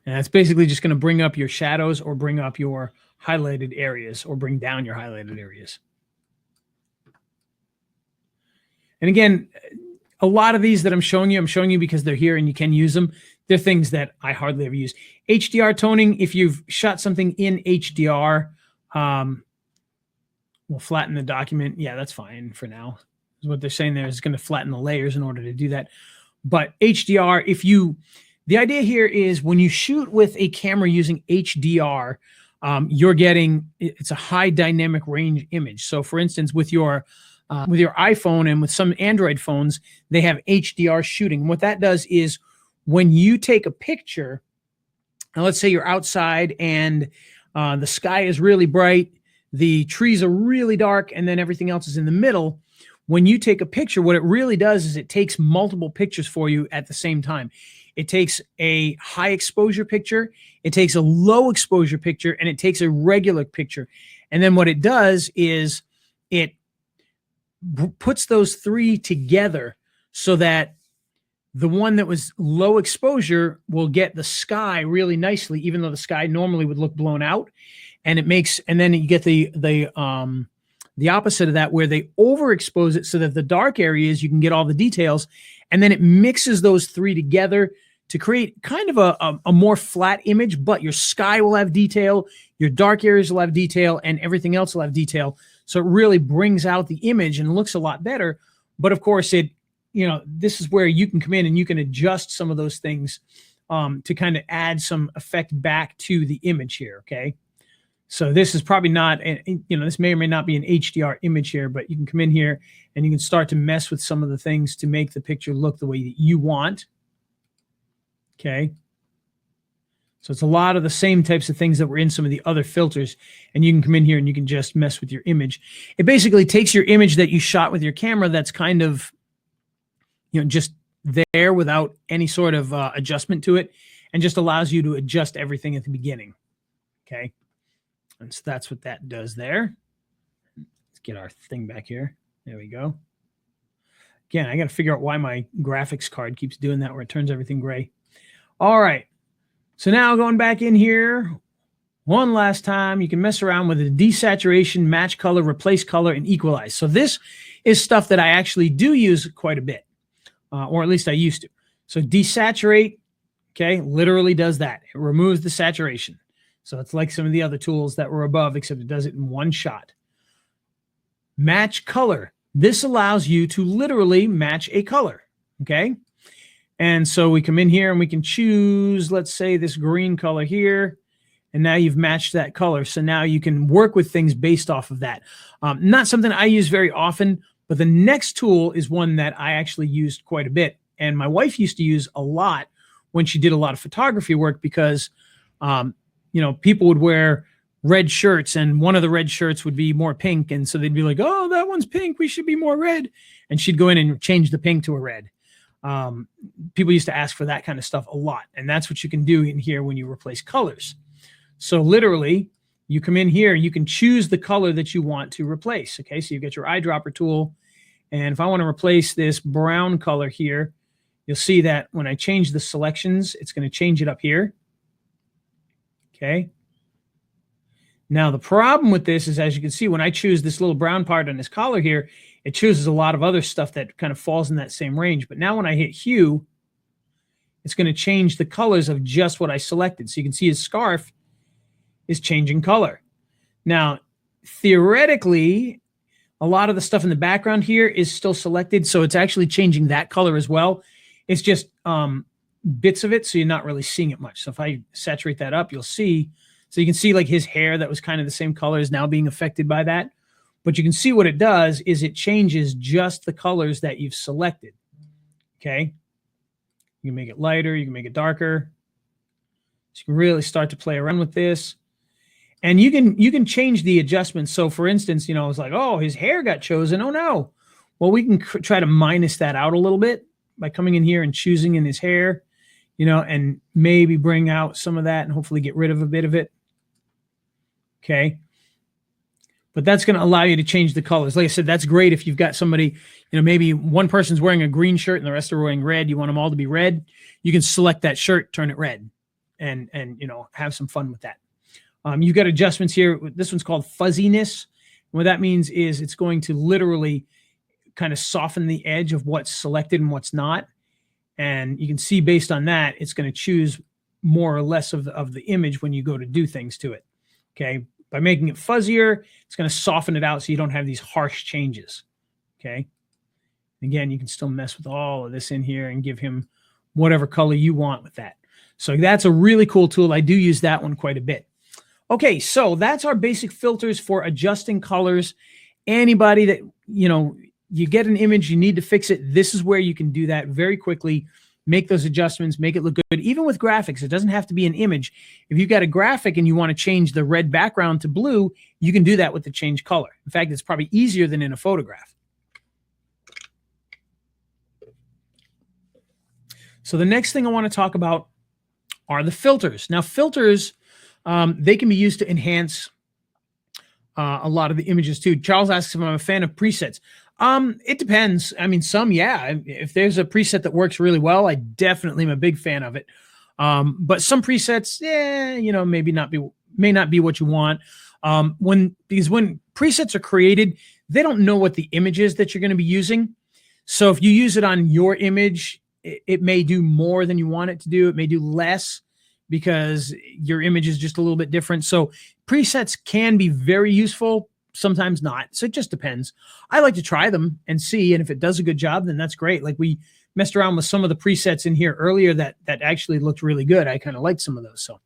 And that's basically just going to bring up your shadows or bring up your highlighted areas or bring down your highlighted areas. And again, a lot of these that I'm showing you because they're here and you can use them. They're things that I hardly ever use. HDR toning, if you've shot something in HDR, we'll flatten the document. Yeah, that's fine for now. What they're saying there is going to flatten the layers in order to do that. But HDR, the idea here is when you shoot with a camera using HDR, you're getting, it's a high dynamic range image. So for instance, with your iPhone and with some Android phones, they have HDR shooting. And what that does is when you take a picture, and let's say you're outside and the sky is really bright, the trees are really dark, and then everything else is in the middle. When you take a picture, what it really does is it takes multiple pictures for you at the same time. It takes a high exposure picture, it takes a low exposure picture, and it takes a regular picture. And then what it does is it puts those three together so that the one that was low exposure will get the sky really nicely, even though the sky normally would look blown out. And then you get the opposite of that, where they overexpose it so that the dark areas, you can get all the details. And then it mixes those three together to create kind of a more flat image, but your sky will have detail, your dark areas will have detail, and everything else will have detail. So it really brings out the image and looks a lot better. But of course, this is where you can come in and you can adjust some of those things to kind of add some effect back to the image here, okay? So this is probably not, this may or may not be an HDR image here, but you can come in here and you can start to mess with some of the things to make the picture look the way that you want. Okay. So it's a lot of the same types of things that were in some of the other filters, and you can come in here and you can just mess with your image. It basically takes your image that you shot with your camera that's kind of, just there without any sort of adjustment to it, and just allows you to adjust everything at the beginning. Okay. And so that's what that does there. get our thing back here. There we go. Again, I got to figure out why my graphics card keeps doing that where it turns everything gray. All right. So now going back in here, one last time, you can mess around with the desaturation, match color, replace color, and equalize. So this is stuff that I actually do use quite a bit, or at least I used to. So desaturate, okay, literally does that. It removes the saturation. So it's like some of the other tools that were above, except it does it in one shot. Match color. This allows you to literally match a color, okay? And so we come in here and we can choose, let's say, this green color here. And now you've matched that color. So now you can work with things based off of that. Not something I use very often, but the next tool is one that I actually used quite a bit. And my wife used to use a lot when she did a lot of photography work because, you know, people would wear red shirts and one of the red shirts would be more pink. And so they'd be like, oh, that one's pink. We should be more red. And she'd go in and change the pink to a red. People used to ask for that kind of stuff a lot. And that's what you can do in here when you replace colors. So literally, you come in here, you can choose the color that you want to replace. Okay, so you get your eyedropper tool. And if I want to replace this brown color here, you'll see that when I change the selections, it's going to change it up here. Okay. Now, the problem with this is, as you can see, when I choose this little brown part on this collar here, it chooses a lot of other stuff that kind of falls in that same range. But now when I hit hue, it's going to change the colors of just what I selected. So you can see his scarf is changing color. Now, theoretically, a lot of the stuff in the background here is still selected, so it's actually changing that color as well. It's just bits of it, so you're not really seeing it much. So if I saturate that up, you'll see. So you can see like his hair that was kind of the same color is now being affected by that. But you can see what it does is it changes just the colors that you've selected. Okay? You can make it lighter, you can make it darker. So you can really start to play around with this. And you can change the adjustments. So for instance, you know, it's like, oh, his hair got chosen. Oh no. Well, we can try to minus that out a little bit by coming in here and choosing in his hair, you know, and maybe bring out some of that and hopefully get rid of a bit of it. Okay. But that's going to allow you to change the colors. Like I said, that's great if you've got somebody, you know, maybe one person's wearing a green shirt and the rest are wearing red. You want them all to be red. You can select that shirt, turn it red, and you know, have some fun with that. You've got adjustments here. This one's called fuzziness. What that means is it's going to literally kind of soften the edge of what's selected and what's not. And you can see based on that, it's going to choose more or less of the image when you go to do things to it. Okay. By making it fuzzier, it's going to soften it out so you don't have these harsh changes. Okay. Again, you can still mess with all of this in here and give him whatever color you want with that. So that's a really cool tool. I do use that one quite a bit. Okay, so that's our basic filters for adjusting colors. Anybody that, you know, you get an image, you need to fix it. This is where you can do that very quickly, make those adjustments, make it look good. Even with graphics, it doesn't have to be an image. If you've got a graphic and you want to change the red background to blue, you can do that with the change color. In fact, it's probably easier than in a photograph. So the next thing I want to talk about are the filters. Now, filters, they can be used to enhance a lot of the images too. Charles asks if I'm a fan of presets. It depends. I mean, some, yeah. If there's a preset that works really well, I definitely am a big fan of it. But some presets, yeah, you know, may not be what you want. Because when presets are created, they don't know what the image is that you're going to be using. So if you use it on your image, it may do more than you want it to do. It may do less, because your image is just a little bit different. So presets can be very useful, sometimes not. So it just depends. I like to try them and see, and if it does a good job, then that's great. Like we messed around with some of the presets in here earlier that actually looked really good. I kind of liked some of those. So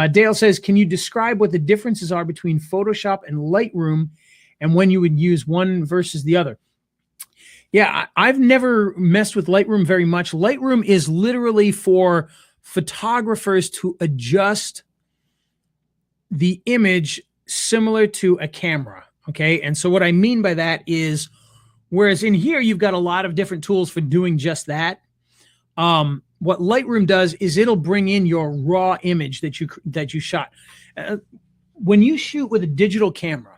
Dale says, can you describe what the differences are between Photoshop and Lightroom and when you would use one versus the other? Yeah, I've never messed with Lightroom very much. Lightroom is literally for photographers to adjust the image similar to a camera. Okay. And so what I mean by that is, whereas in here, you've got a lot of different tools for doing just that. What Lightroom does is it'll bring in your raw image that you shot. When you shoot with a digital camera,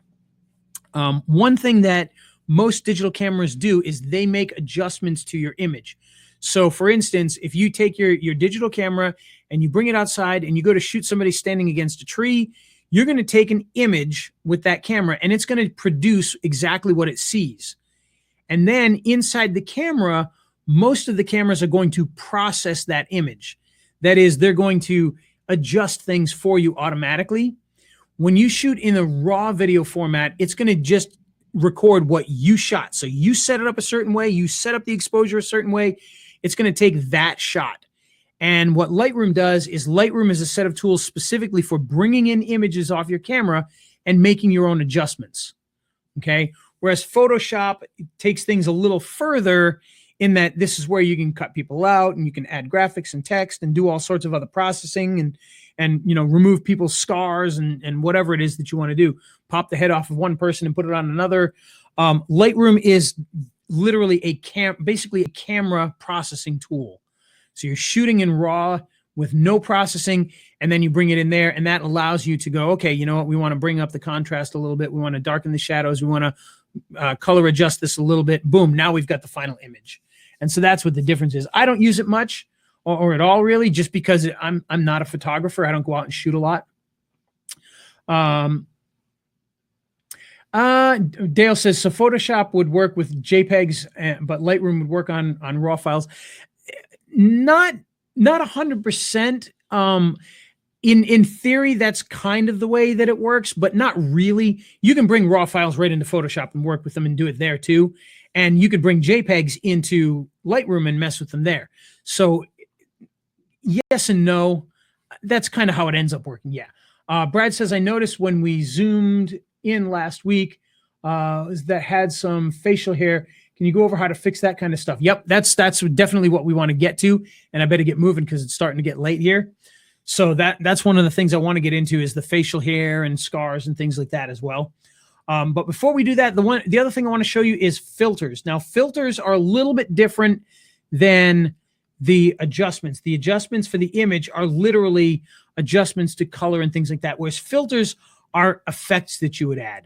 One thing that most digital cameras do is they make adjustments to your image. So for instance, if you take your digital camera and you bring it outside and you go to shoot somebody standing against a tree, you're going to take an image with that camera and it's going to produce exactly what it sees. And then inside the camera, most of the cameras are going to process that image. That is, they're going to adjust things for you automatically. When you shoot in a raw video format, it's going to just record what you shot. So you set it up a certain way, you set up the exposure a certain way, it's going to take that shot. And what Lightroom does is Lightroom is a set of tools specifically for bringing in images off your camera and making your own adjustments. Okay. Whereas Photoshop takes things a little further in that this is where you can cut people out and you can add graphics and text and do all sorts of other processing and remove people's scars and whatever it is that you want to do. Pop the head off of one person and put it on another. Lightroom is literally basically a camera processing tool. So you're shooting in RAW with no processing, and then you bring it in there, and that allows you to go, okay, you know what? We want to bring up the contrast a little bit. We want to darken the shadows. We want to color adjust this a little bit. Boom, now we've got the final image. And so that's what the difference is. I don't use it much or at all, really, just because I'm not a photographer. I don't go out and shoot a lot. Dale says, so Photoshop would work with JPEGs, but Lightroom would work on RAW files. Not 100%. In theory, that's kind of the way that it works, but not really. You can bring RAW files right into Photoshop and work with them and do it there too. And you could bring JPEGs into Lightroom and mess with them there. So yes and no. That's kind of how it ends up working. Yeah. Brad says, I noticed when we zoomed in last week that had some facial hair. Can you go over how to fix that kind of stuff? Yep, that's definitely what we want to get to. And I better get moving because it's starting to get late here. So that's one of the things I want to get into is the facial hair and scars and things like that as well. But before we do that, the other thing I want to show you is filters. Now, filters are a little bit different than the adjustments. The adjustments for the image are literally adjustments to color and things like that, whereas filters are effects that you would add.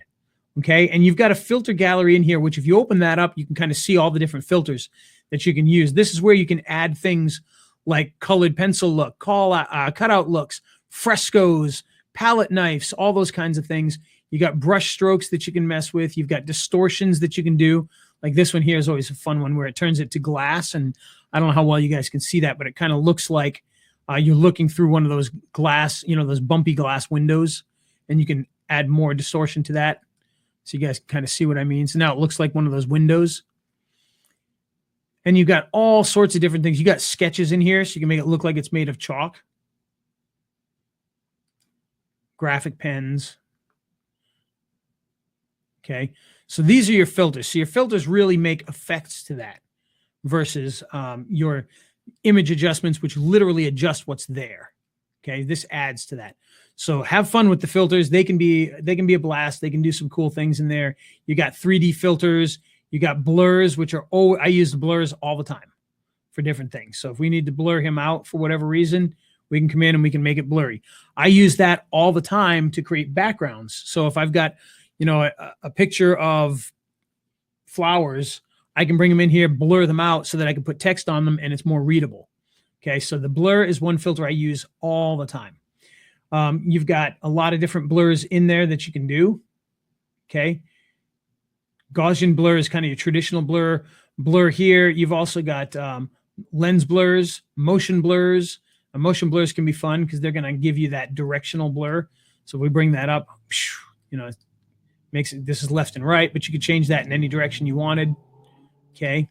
Okay, and you've got a filter gallery in here, which if you open that up, you can kind of see all the different filters that you can use. This is where you can add things like colored pencil look, cutout looks, frescoes, palette knives, all those kinds of things. You got brush strokes that you can mess with. You've got distortions that you can do. Like this one here is always a fun one where it turns it to glass. And I don't know how well you guys can see that, but it kind of looks like you're looking through one of those glass, those bumpy glass windows, and you can add more distortion to that. So you guys can kind of see what I mean. So now it looks like one of those windows. And you've got all sorts of different things. You got sketches in here, so you can make it look like it's made of chalk. Graphic pens. Okay. So these are your filters. So your filters really make effects to that versus your image adjustments, which literally adjust what's there. Okay. This adds to that. So have fun with the filters. They can be a blast. They can do some cool things in there. You got 3D filters. You got blurs, which are, I use the blurs all the time for different things. So if we need to blur him out for whatever reason, we can come in and we can make it blurry. I use that all the time to create backgrounds. So if I've got, a picture of flowers, I can bring them in here, blur them out so that I can put text on them and it's more readable. Okay. So the blur is one filter I use all the time. You've got a lot of different blurs in there that you can do. Okay. Gaussian blur is kind of your traditional blur here. You've also got lens blurs, motion blurs. Motion blurs can be fun because they're going to give you that directional blur. So we bring that up, makes it, this is left and right, but you could change that in any direction you wanted. Okay.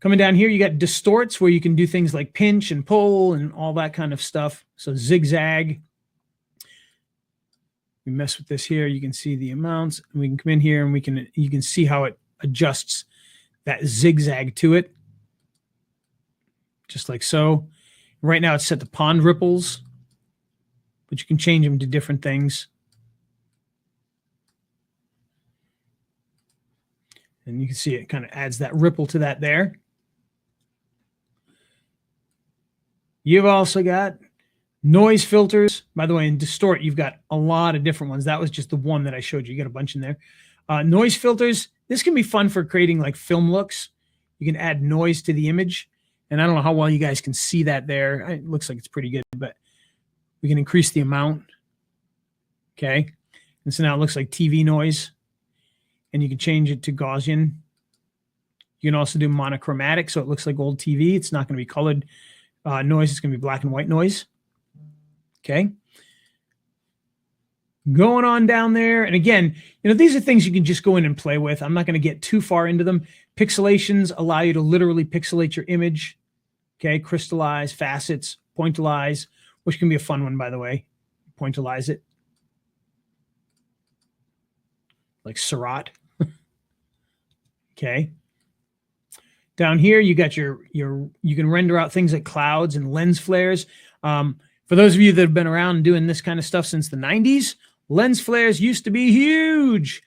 Coming down here, you got distorts where you can do things like pinch and pull and all that kind of stuff. So zigzag. We mess with this here. You can see the amounts. We can come in here and you can see how it adjusts that zigzag to it. Just like so. Right now it's set to pond ripples, but you can change them to different things. And you can see it kind of adds that ripple to that there. You've also got Noise filters, by the way, in Distort, you've got a lot of different ones. That was just the one that I showed you. You got a bunch in there. Noise filters, this can be fun for creating like film looks. You can add noise to the image. And I don't know how well you guys can see that there. It looks like it's pretty good, but we can increase the amount. Okay. And so now it looks like TV noise. And you can change it to Gaussian. You can also do monochromatic, so it looks like old TV. It's not going to be colored noise. It's going to be black and white noise. Okay. Going on down there. And again, these are things you can just go in and play with. I'm not going to get too far into them. Pixelations allow you to literally pixelate your image. Okay. Crystallize, facets, pointillize, which can be a fun one, by the way. Pointillize it. Like Seurat. Okay. Down here, you got you can render out things like clouds and lens flares. For those of you that have been around doing this kind of stuff since the 90s, lens flares used to be huge.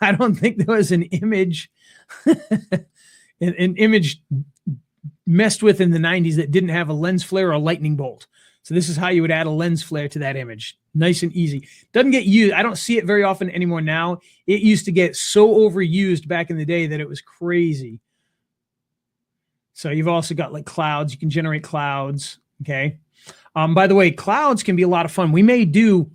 I don't think there was an image, an image messed with in the 90s that didn't have a lens flare or a lightning bolt. So this is how you would add a lens flare to that image. Nice and easy. Doesn't get used. I don't see it very often anymore now. It used to get so overused back in the day that it was crazy. So you've also got like clouds. You can generate clouds. Okay. By the way, clouds can be a lot of fun. We may do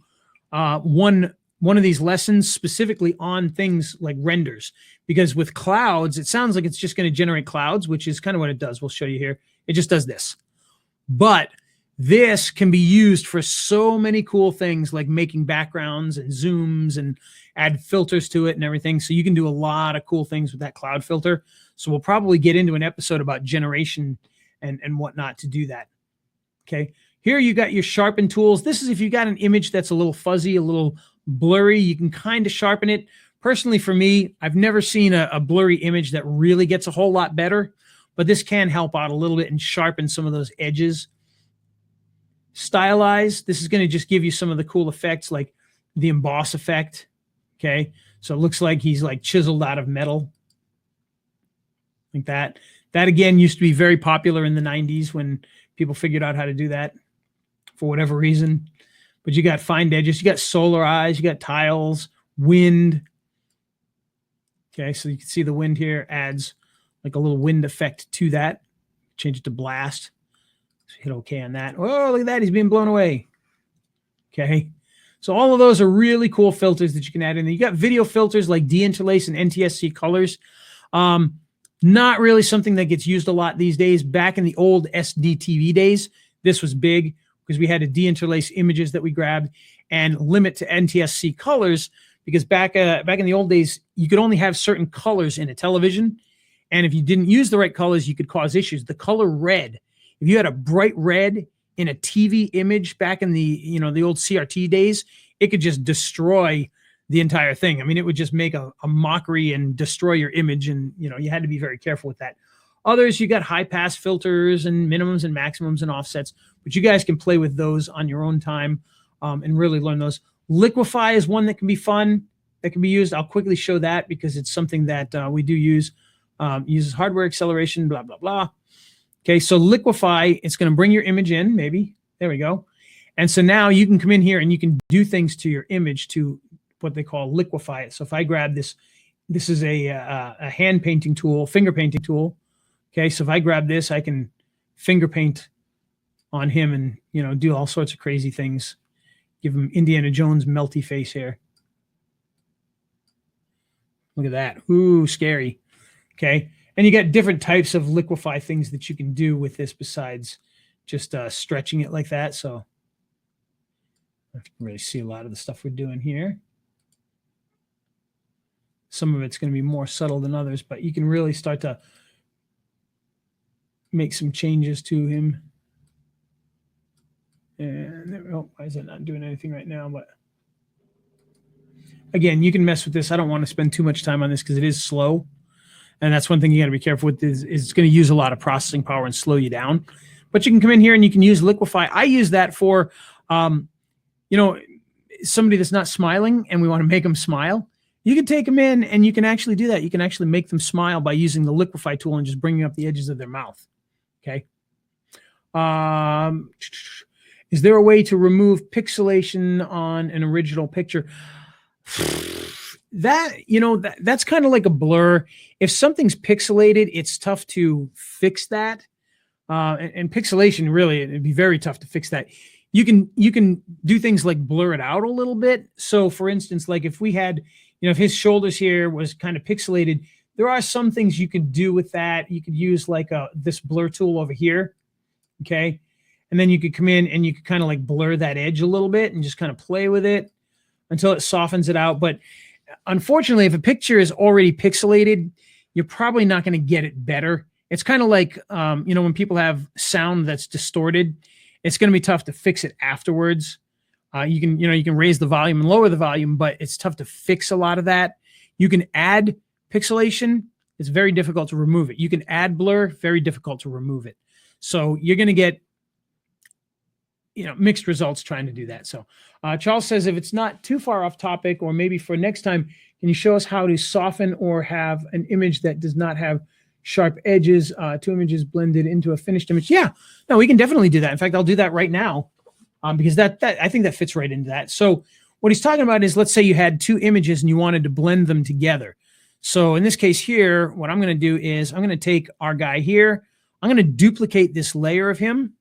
one of these lessons specifically on things like renders, because with clouds, it sounds like it's just going to generate clouds, which is kind of what it does. We'll show you here. It just does this. But this can be used for so many cool things like making backgrounds and zooms and add filters to it and everything. So you can do a lot of cool things with that cloud filter. So we'll probably get into an episode about generation and whatnot to do that. Okay. Here you got your sharpen tools. This is if you got an image that's a little fuzzy, a little blurry, you can kind of sharpen it. Personally, for me, I've never seen a blurry image that really gets a whole lot better, but this can help out a little bit and sharpen some of those edges. Stylize. This is going to just give you some of the cool effects like the emboss effect. Okay. So it looks like he's like chiseled out of metal. Like that. That again used to be very popular in the 90s when people figured out how to do that for whatever reason. But you got find edges, you got solar eyes, you got tiles, wind. Okay, so you can see the wind here adds like a little wind effect to that. Change it to blast. So hit OK on that. Oh, look at that. He's being blown away. Okay. So all of those are really cool filters that you can add in there. You got video filters like deinterlace and NTSC colors. Not really something that gets used a lot these days. Back in the old SDTV days, this was big because we had to deinterlace images that we grabbed and limit to NTSC colors, because back in the old days, you could only have certain colors in a television. And if you didn't use the right colors, you could cause issues. The color red, if you had a bright red in a TV image back in the old CRT days, it could just destroy the entire thing. I mean, it would just make a mockery and destroy your image. And, you had to be very careful with that. Others, you got high pass filters and minimums and maximums and offsets, but you guys can play with those on your own time and really learn those. Liquify is one that can be fun, that can be used. I'll quickly show that because it's something that we do use. Uses hardware acceleration, blah, blah, blah. Okay, so Liquify, it's going to bring your image in, maybe. There we go. And so now you can come in here and you can do things to your image to what they call liquefy it. So if I grab this is a hand painting tool, finger painting tool. Okay, so if I grab this, I can finger paint on him and do all sorts of crazy things. Give him Indiana Jones melty face here. Look at that. Ooh, scary. Okay, and you got different types of liquefy things that you can do with this besides just stretching it like that. So I can really see a lot of the stuff we're doing here. Some of it's going to be more subtle than others, but you can really start to make some changes to him. And why is that not doing anything right now? But again, you can mess with this. I don't want to spend too much time on this because it is slow. And that's one thing you got to be careful with is it's going to use a lot of processing power and slow you down. But you can come in here and you can use Liquify. I use that for, somebody that's not smiling and we want to make them smile. You can take them in and you can actually do that. You can actually make them smile by using the Liquify tool and just bringing up the edges of their mouth. Okay. Is there a way to remove pixelation on an original picture? That's kind of like a blur. If something's pixelated, it's tough to fix that. And pixelation, really, it'd be very tough to fix that. You can do things like blur it out a little bit. So for instance, like if we had, if his shoulders here was kind of pixelated, there are some things you can do with that. You could use like this blur tool over here. Okay. And then you could come in and you could kind of like blur that edge a little bit and just kind of play with it until it softens it out. But unfortunately, if a picture is already pixelated, you're probably not going to get it better. It's kind of like, when people have sound that's distorted, it's going to be tough to fix it afterwards. You can raise the volume and lower the volume, but it's tough to fix a lot of that. You can add pixelation. It's very difficult to remove it. You can add blur, very difficult to remove it. So you're going to get, mixed results trying to do that. So Charles says, if it's not too far off topic, or maybe for next time, can you show us how to soften or have an image that does not have sharp edges, two images blended into a finished image? Yeah, no, we can definitely do that. In fact, I'll do that right now because that I think that fits right into that. So what he's talking about is, let's say you had two images and you wanted to blend them together. So in this case here, what I'm going to do is I'm going to take our guy here. I'm going to duplicate this layer of him.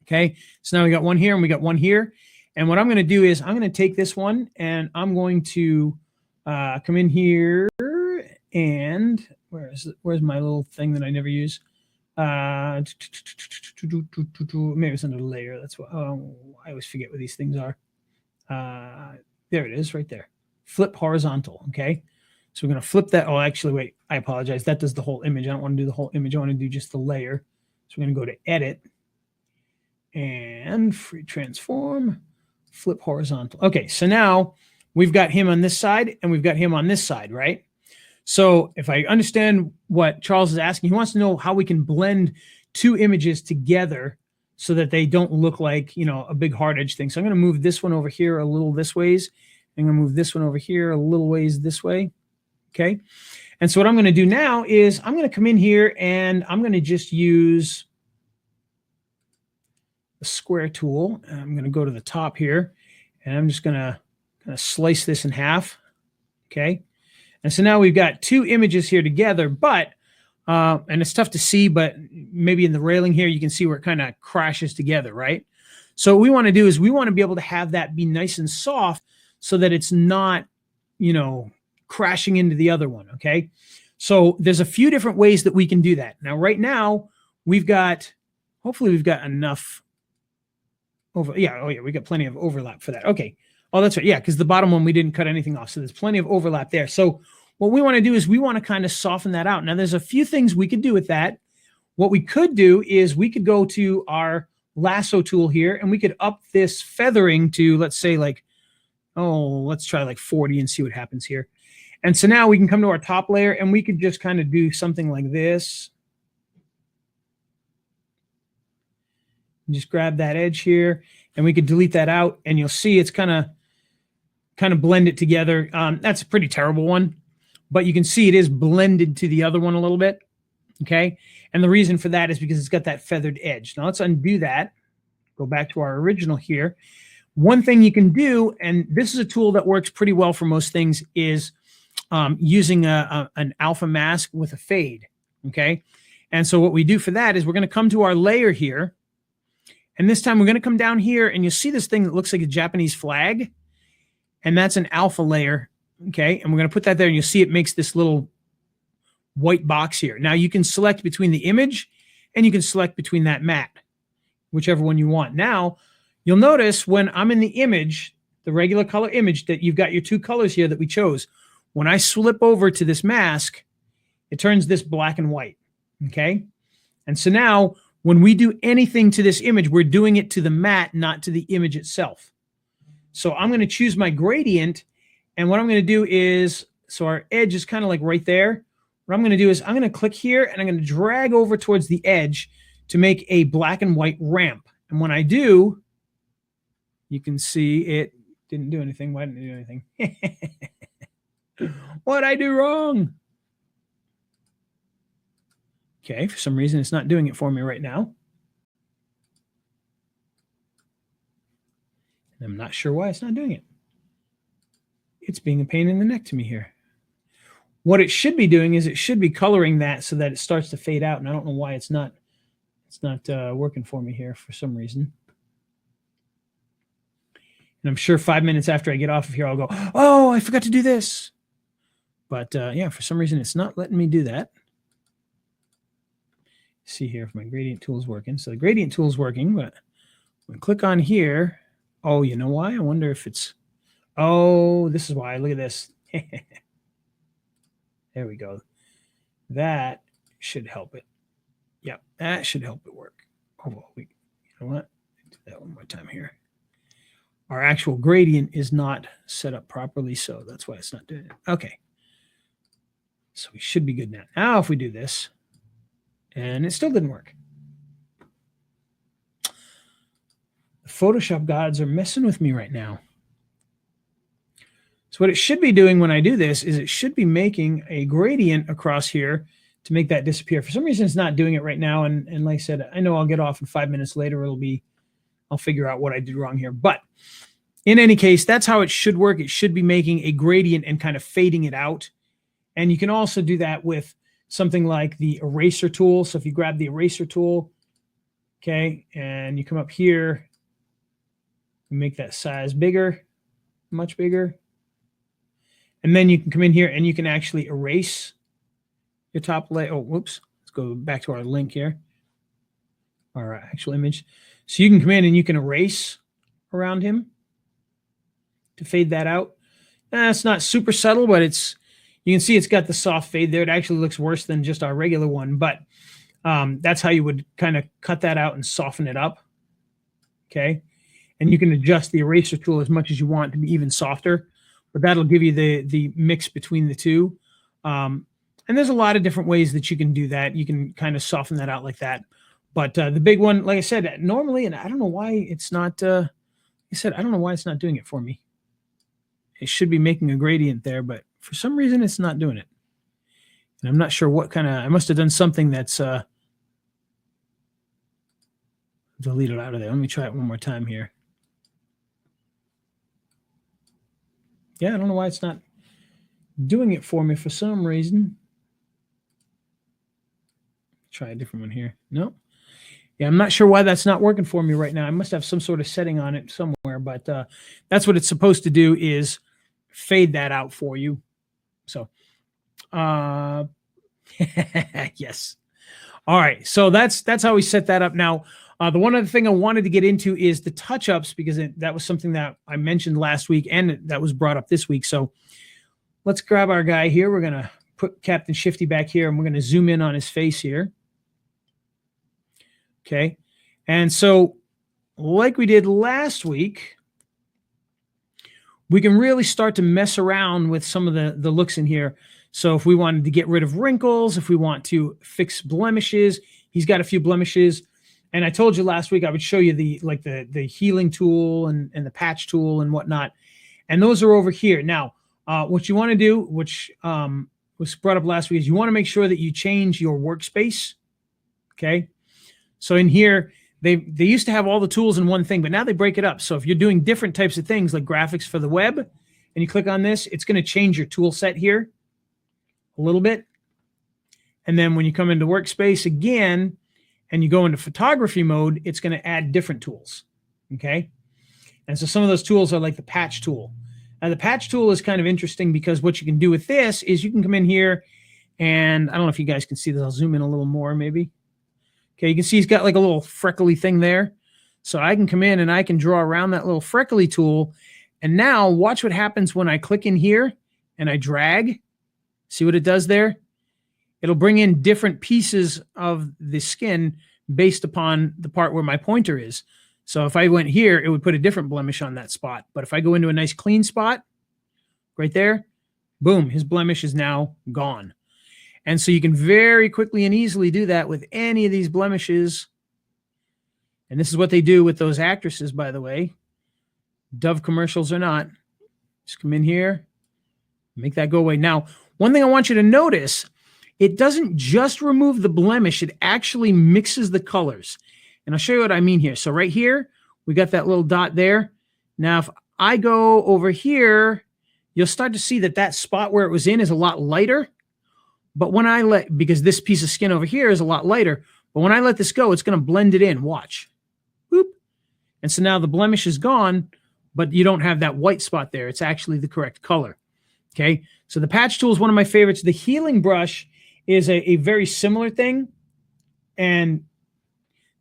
Okay, so now we got one here and we got one here. And what I'm going to do is I'm going to take this one and I'm going to come in here and where's my little thing that I never use? Maybe it's under the layer. That's what I always forget what these things are. There it is right there. Flip horizontal. Okay, so we're going to flip that. Oh, actually, wait, I apologize. That does the whole image. I don't want to do the whole image. I want to do just the layer. So we're going to go to edit and free transform, flip horizontal. Okay, so now we've got him on this side and we've got him on this side, right? So if I understand what Charles is asking, he wants to know how we can blend two images together so that they don't look like, a big hard edge thing. So I'm going to move this one over here a little this ways. I'm going to move this one over here a little ways this way. Okay. And so what I'm going to do now is I'm going to come in here and I'm going to just use the square tool. And I'm going to go to the top here and I'm just going to kind of slice this in half. Okay. And so now we've got two images here together, but, and it's tough to see, but maybe in the railing here, you can see where it kind of crashes together, right? So what we want to do is we want to be able to have that be nice and soft so that it's not, crashing into the other one, okay? So there's a few different ways that we can do that. Now, right now, hopefully we've got enough we got plenty of overlap for that. Okay. Oh, that's right. Yeah, because the bottom one, we didn't cut anything off. So there's plenty of overlap there. So what we want to do is we want to kind of soften that out. Now, there's a few things we could do with that. What we could do is we could go to our lasso tool here and we could up this feathering to, let's say let's try like 40 and see what happens here. And so now we can come to our top layer and we could just kind of do something like this. Just grab that edge here and we could delete that out and you'll see it's kind of blend it together. That's a pretty terrible one, but you can see it is blended to the other one a little bit. Okay. And the reason for that is because it's got that feathered edge. Now let's undo that. Go back to our original here. One thing you can do, and this is a tool that works pretty well for most things, is using an alpha mask with a fade. Okay. And so what we do for that is we're going to come to our layer here. And this time we're going to come down here and you'll see this thing that looks like a Japanese flag. And that's an alpha layer. Okay. And we're going to put that there and you'll see it makes this little white box here. Now you can select between the image and you can select between that matte, whichever one you want. Now you'll notice when I'm in the image, the regular color image, that you've got your two colors here that we chose. When I flip over to this mask, it turns this black and white. Okay. And so now when we do anything to this image, we're doing it to the matte, not to the image itself. So I'm going to choose my gradient. And what I'm going to do is, so our edge is kind of like right there. What I'm going to do is I'm going to click here and I'm going to drag over towards the edge to make a black and white ramp. And when I do, you can see it didn't do anything. Why didn't it do anything? What did I do wrong? Okay, for some reason, it's not doing it for me right now. And I'm not sure why it's not doing it. It's being a pain in the neck to me here. What it should be doing is it should be coloring that so that it starts to fade out. And I don't know why it's not working for me here for some reason. And I'm sure 5 minutes after I get off of here, I'll go, oh, I forgot to do this. But yeah, for some reason, it's not letting me do that. See here if my gradient tool is working. So the gradient tool is working, but when I click on here, oh, you know why? I wonder if it's, oh, this is why. Look at this. There we go. That should help it. Yep, that should help it work. Oh, well, you know what? Do that one more time here. Our actual gradient is not set up properly, so that's why it's not doing it. Okay. So we should be good now. Now if we do this, and it still didn't work. The Photoshop gods are messing with me right now. So what it should be doing when I do this is it should be making a gradient across here to make that disappear. For some reason, it's not doing it right now. And like I said, I know I'll get off in 5 minutes later. I'll figure out what I did wrong here. But in any case, that's how it should work. It should be making a gradient and kind of fading it out. And you can also do that with something like the eraser tool. So if you grab the eraser tool, okay, and you come up here, you make that size bigger, much bigger. And then you can come in here and you can actually erase your top layer. Oh, whoops. Let's go back to our link here, our actual image. So you can come in and you can erase around him to fade that out. It's not super subtle, but you can see it's got the soft fade there. It actually looks worse than just our regular one, but that's how you would kind of cut that out and soften it up. Okay. And you can adjust the eraser tool as much as you want to be even softer, but that'll give you the mix between the two. And there's a lot of different ways that you can do that. You can kind of soften that out like that. But the big one, like I said, normally, and I don't know why it's not, I don't know why it's not doing it for me. It should be making a gradient there, but for some reason it's not doing it. And I'm not sure what kind of, I must have done something that's deleted out of there. Let me try it one more time here. Yeah, I don't know why it's not doing it for me for some reason. Try a different one here. No. Yeah, I'm not sure why that's not working for me right now. I must have some sort of setting on it somewhere, but that's what it's supposed to do is fade that out for you. So, yes. All right. So that's how we set that up. Now, the one other thing I wanted to get into is the touch-ups, because that was something that I mentioned last week and that was brought up this week. So let's grab our guy here. We're going to put Captain Shifty back here, and we're going to zoom in on his face here. Okay. And so like we did last week, we can really start to mess around with some of the looks in here. So if we wanted to get rid of wrinkles, if we want to fix blemishes, he's got a few blemishes. And I told you last week I would show you the healing tool and the patch tool and whatnot. And those are over here. Now, what you want to do, which was brought up last week, is you want to make sure that you change your workspace. Okay. So in here, they used to have all the tools in one thing, but now they break it up. So if you're doing different types of things like graphics for the web, and you click on this, it's going to change your tool set here a little bit. And then when you come into workspace again, and you go into photography mode, it's going to add different tools. Okay. And so some of those tools are like the patch tool. Now the patch tool is kind of interesting because what you can do with this is you can come in here and I don't know if you guys can see this. I'll zoom in a little more maybe. Okay, you can see he's got like a little freckly thing there. So I can come in and I can draw around that little freckly tool. And now watch what happens when I click in here and I drag. See what it does there? It'll bring in different pieces of the skin based upon the part where my pointer is. So if I went here, it would put a different blemish on that spot. But if I go into a nice clean spot right there, boom, his blemish is now gone. And so you can very quickly and easily do that with any of these blemishes. And this is what they do with those actresses, by the way. Dove commercials or not. Just come in here, make that go away. Now, one thing I want you to notice, it doesn't just remove the blemish, it actually mixes the colors. And I'll show you what I mean here. So right here, we got that little dot there. Now, if I go over here, you'll start to see that that spot where it was in is a lot lighter. But when I because this piece of skin over here is a lot lighter, but when I let this go, it's going to blend it in. Watch. Boop. And so now the blemish is gone, but you don't have that white spot there. It's actually the correct color. Okay. So the patch tool is one of my favorites. The healing brush is a very similar thing. And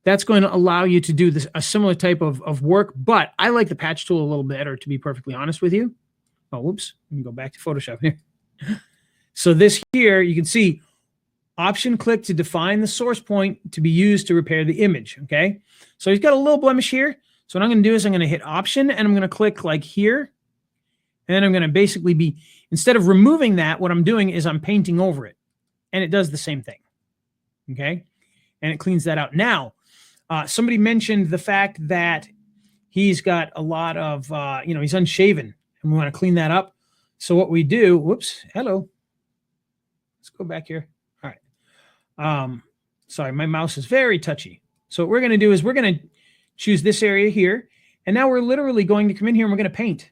that's going to allow you to do a similar type of work. But I like the patch tool a little better, to be perfectly honest with you. Oh, whoops. Let me go back to Photoshop here. So this here, you can see option click to define the source point to be used to repair the image. Okay. So he's got a little blemish here. So what I'm going to do is I'm going to hit option and I'm going to click like here. And then I'm going to basically be, instead of removing that, what I'm doing is I'm painting over it. And it does the same thing. Okay. And it cleans that out. Now, somebody mentioned the fact that he's got a lot of, he's unshaven and we want to clean that up. So what we do, whoops, hello. Let's go back here. All right. Sorry, my mouse is very touchy. So what we're going to do is we're going to choose this area here. And now we're literally going to come in here and we're going to paint.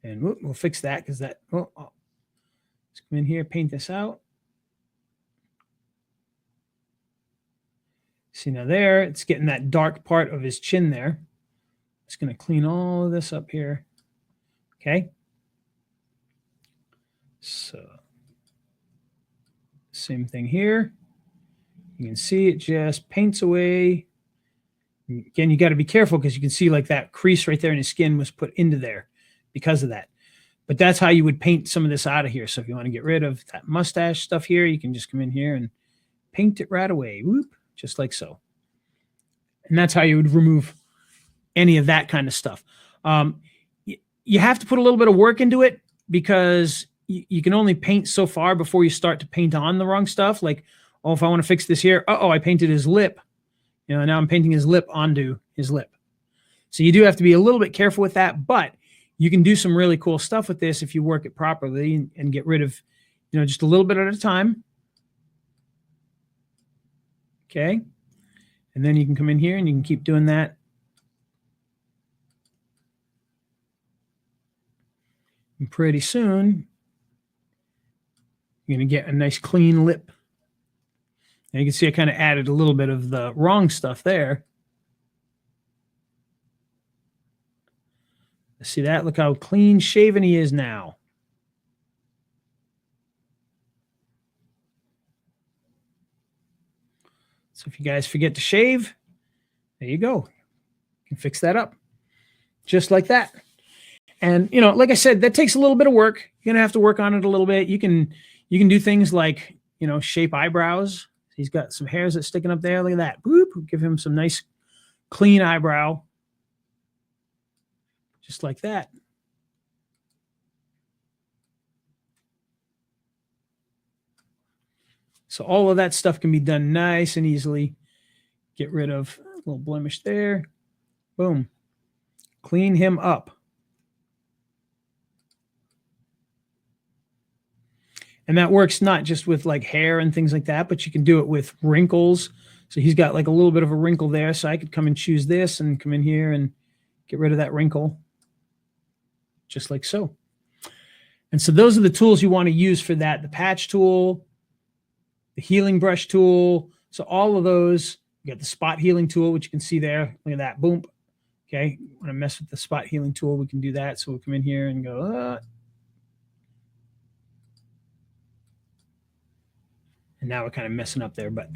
And we'll fix that because that, let's come in here, paint this out. See now there, it's getting that dark part of his chin there. Just going to clean all of this up here. Okay. So same thing here. You can see it just paints away. Again, you got to be careful because you can see like that crease right there in his skin was put into there because of that. But that's how you would paint some of this out of here. So if you want to get rid of that mustache stuff here, you can just come in here and paint it right away. Whoop, just like so. And that's how you would remove any of that kind of stuff. You have to put a little bit of work into it because you can only paint so far before you start to paint on the wrong stuff. Like, oh, if I want to fix this here, I painted his lip. Now I'm painting his lip onto his lip. So you do have to be a little bit careful with that, but you can do some really cool stuff with this if you work it properly and get rid of, just a little bit at a time. Okay. And then you can come in here and you can keep doing that. And pretty soon, you're going to get a nice clean lip. And you can see I kind of added a little bit of the wrong stuff there. See that? Look how clean shaven he is now. So if you guys forget to shave, there you go. You can fix that up just like that. And, like I said, that takes a little bit of work. You're going to have to work on it a little bit. You can do things like, shape eyebrows. He's got some hairs that's sticking up there. Look at that. Boop. Give him some nice clean eyebrow. Just like that. So all of that stuff can be done nice and easily. Get rid of a little blemish there. Boom. Clean him up. And that works not just with like hair and things like that, but you can do it with wrinkles. So he's got like a little bit of a wrinkle there. So I could come and choose this and come in here and get rid of that wrinkle. Just like so. And so those are the tools you want to use for that. The patch tool, the healing brush tool. So all of those, you got the spot healing tool, which you can see there. Look at that. Boom. Okay. Want to mess with the spot healing tool, we can do that. So we'll come in here and go, and now we're kind of messing up there, but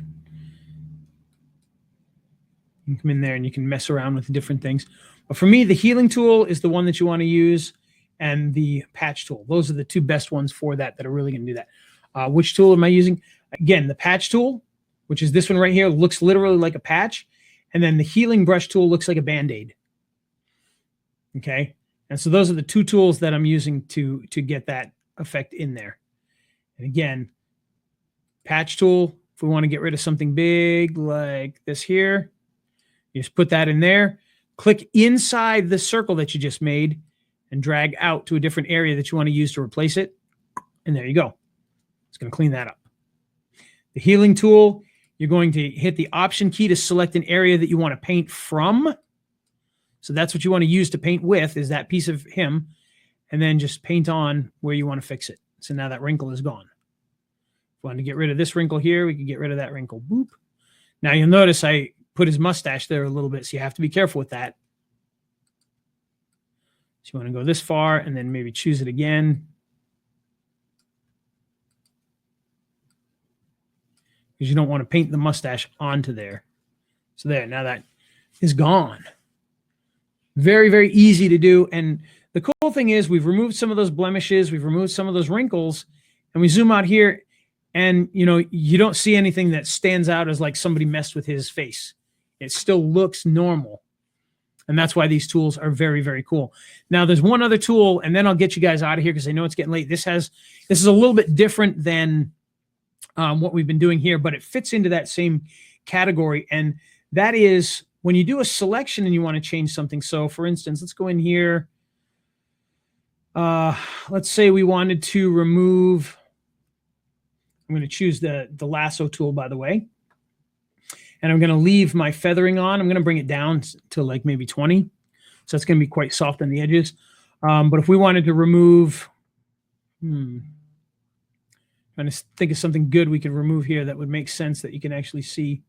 you can come in there and you can mess around with different things. But for me, the healing tool is the one that you want to use, and the patch tool. Those are the two best ones for that are really going to do that. Which tool am I using? Again, the patch tool, which is this one right here, looks literally like a patch. And then the healing brush tool looks like a Band-Aid. Okay. And so those are the two tools that I'm using to get that effect in there. And again, patch tool, if we want to get rid of something big like this here, you just put that in there, click inside the circle that you just made and drag out to a different area that you want to use to replace it. And there you go. It's going to clean that up. The healing tool, You're going to hit the Option key to select an area that you want to paint from. So that's what you want to use to paint with, is that piece of him. And then just paint on where you want to fix it. So now that wrinkle is gone. If we want to get rid of this wrinkle here, we can get rid of that wrinkle. Boop. Now you'll notice I put his mustache there a little bit, so you have to be careful with that. So you want to go this far and then maybe choose it again. Because you don't want to paint the mustache onto there. So there, now that is gone. Very, very easy to do. And the cool thing is we've removed some of those blemishes, we've removed some of those wrinkles, and we zoom out here and, you know, you don't see anything that stands out as like somebody messed with his face. It still looks normal. And that's why these tools are very, very cool. Now, there's one other tool, and then I'll get you guys out of here because I know it's getting late. This is a little bit different than what we've been doing here, but it fits into that same category. And that is when you do a selection and you want to change something. So for instance, let's go in here. Let's say we wanted to remove, I'm going to choose the lasso tool, by the way, and I'm going to leave my feathering on. I'm going to bring it down to like maybe 20. So it's going to be quite soft on the edges. But if we wanted to remove, trying to think of something good we could remove here that would make sense that you can actually see.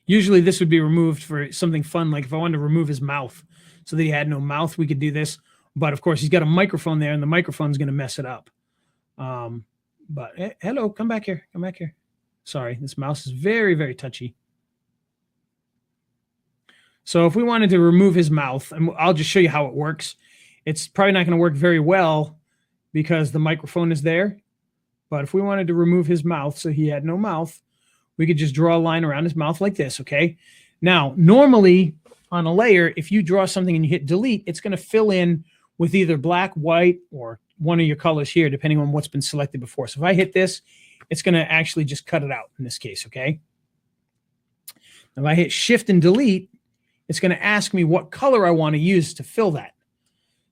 Usually this would be removed for something fun, like if I wanted to remove his mouth so that he had no mouth, we could do this. But of course, he's got a microphone there, and the microphone's going to mess it up. But hello, come back here. Come back here. Sorry, this mouse is very, very touchy. So if we wanted to remove his mouth, and I'll just show you how it works. It's probably not going to work very well because the microphone is there. But if we wanted to remove his mouth so he had no mouth, we could just draw a line around his mouth like this, okay? Now, normally on a layer, if you draw something and you hit delete, it's going to fill in with either black, white, or one of your colors here, depending on what's been selected before. So if I hit this, it's going to actually just cut it out in this case, okay? Now, if I hit shift and delete, it's going to ask me what color I want to use to fill that.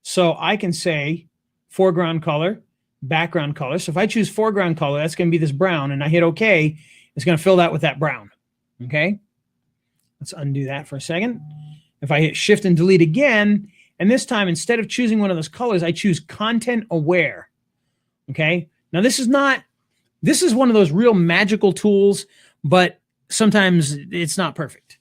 So I can say foreground color, background color. So if I choose foreground color, that's going to be this brown, and I hit OK, it's going to fill that with that brown, okay? Let's undo that for a second. If I hit shift and delete again, and this time, instead of choosing one of those colors, I choose content aware, okay? Now, this is one of those real magical tools, but sometimes it's not perfect.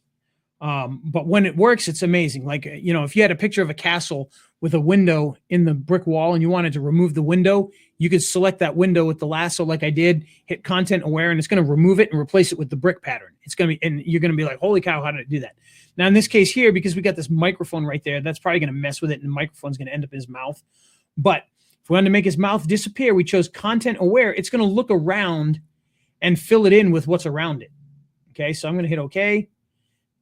But when it works, it's amazing. Like, you know, if you had a picture of a castle with a window in the brick wall and you wanted to remove the window, you could select that window with the lasso like I did, hit content aware, and it's going to remove it and replace it with the brick pattern. It's going to be, and you're going to be like, holy cow, how did it do that? Now, in this case here, because we got this microphone right there, that's probably going to mess with it, and the microphone's going to end up in his mouth. But if we wanted to make his mouth disappear, we chose content aware. It's going to look around and fill it in with what's around it. Okay, so I'm going to hit OK.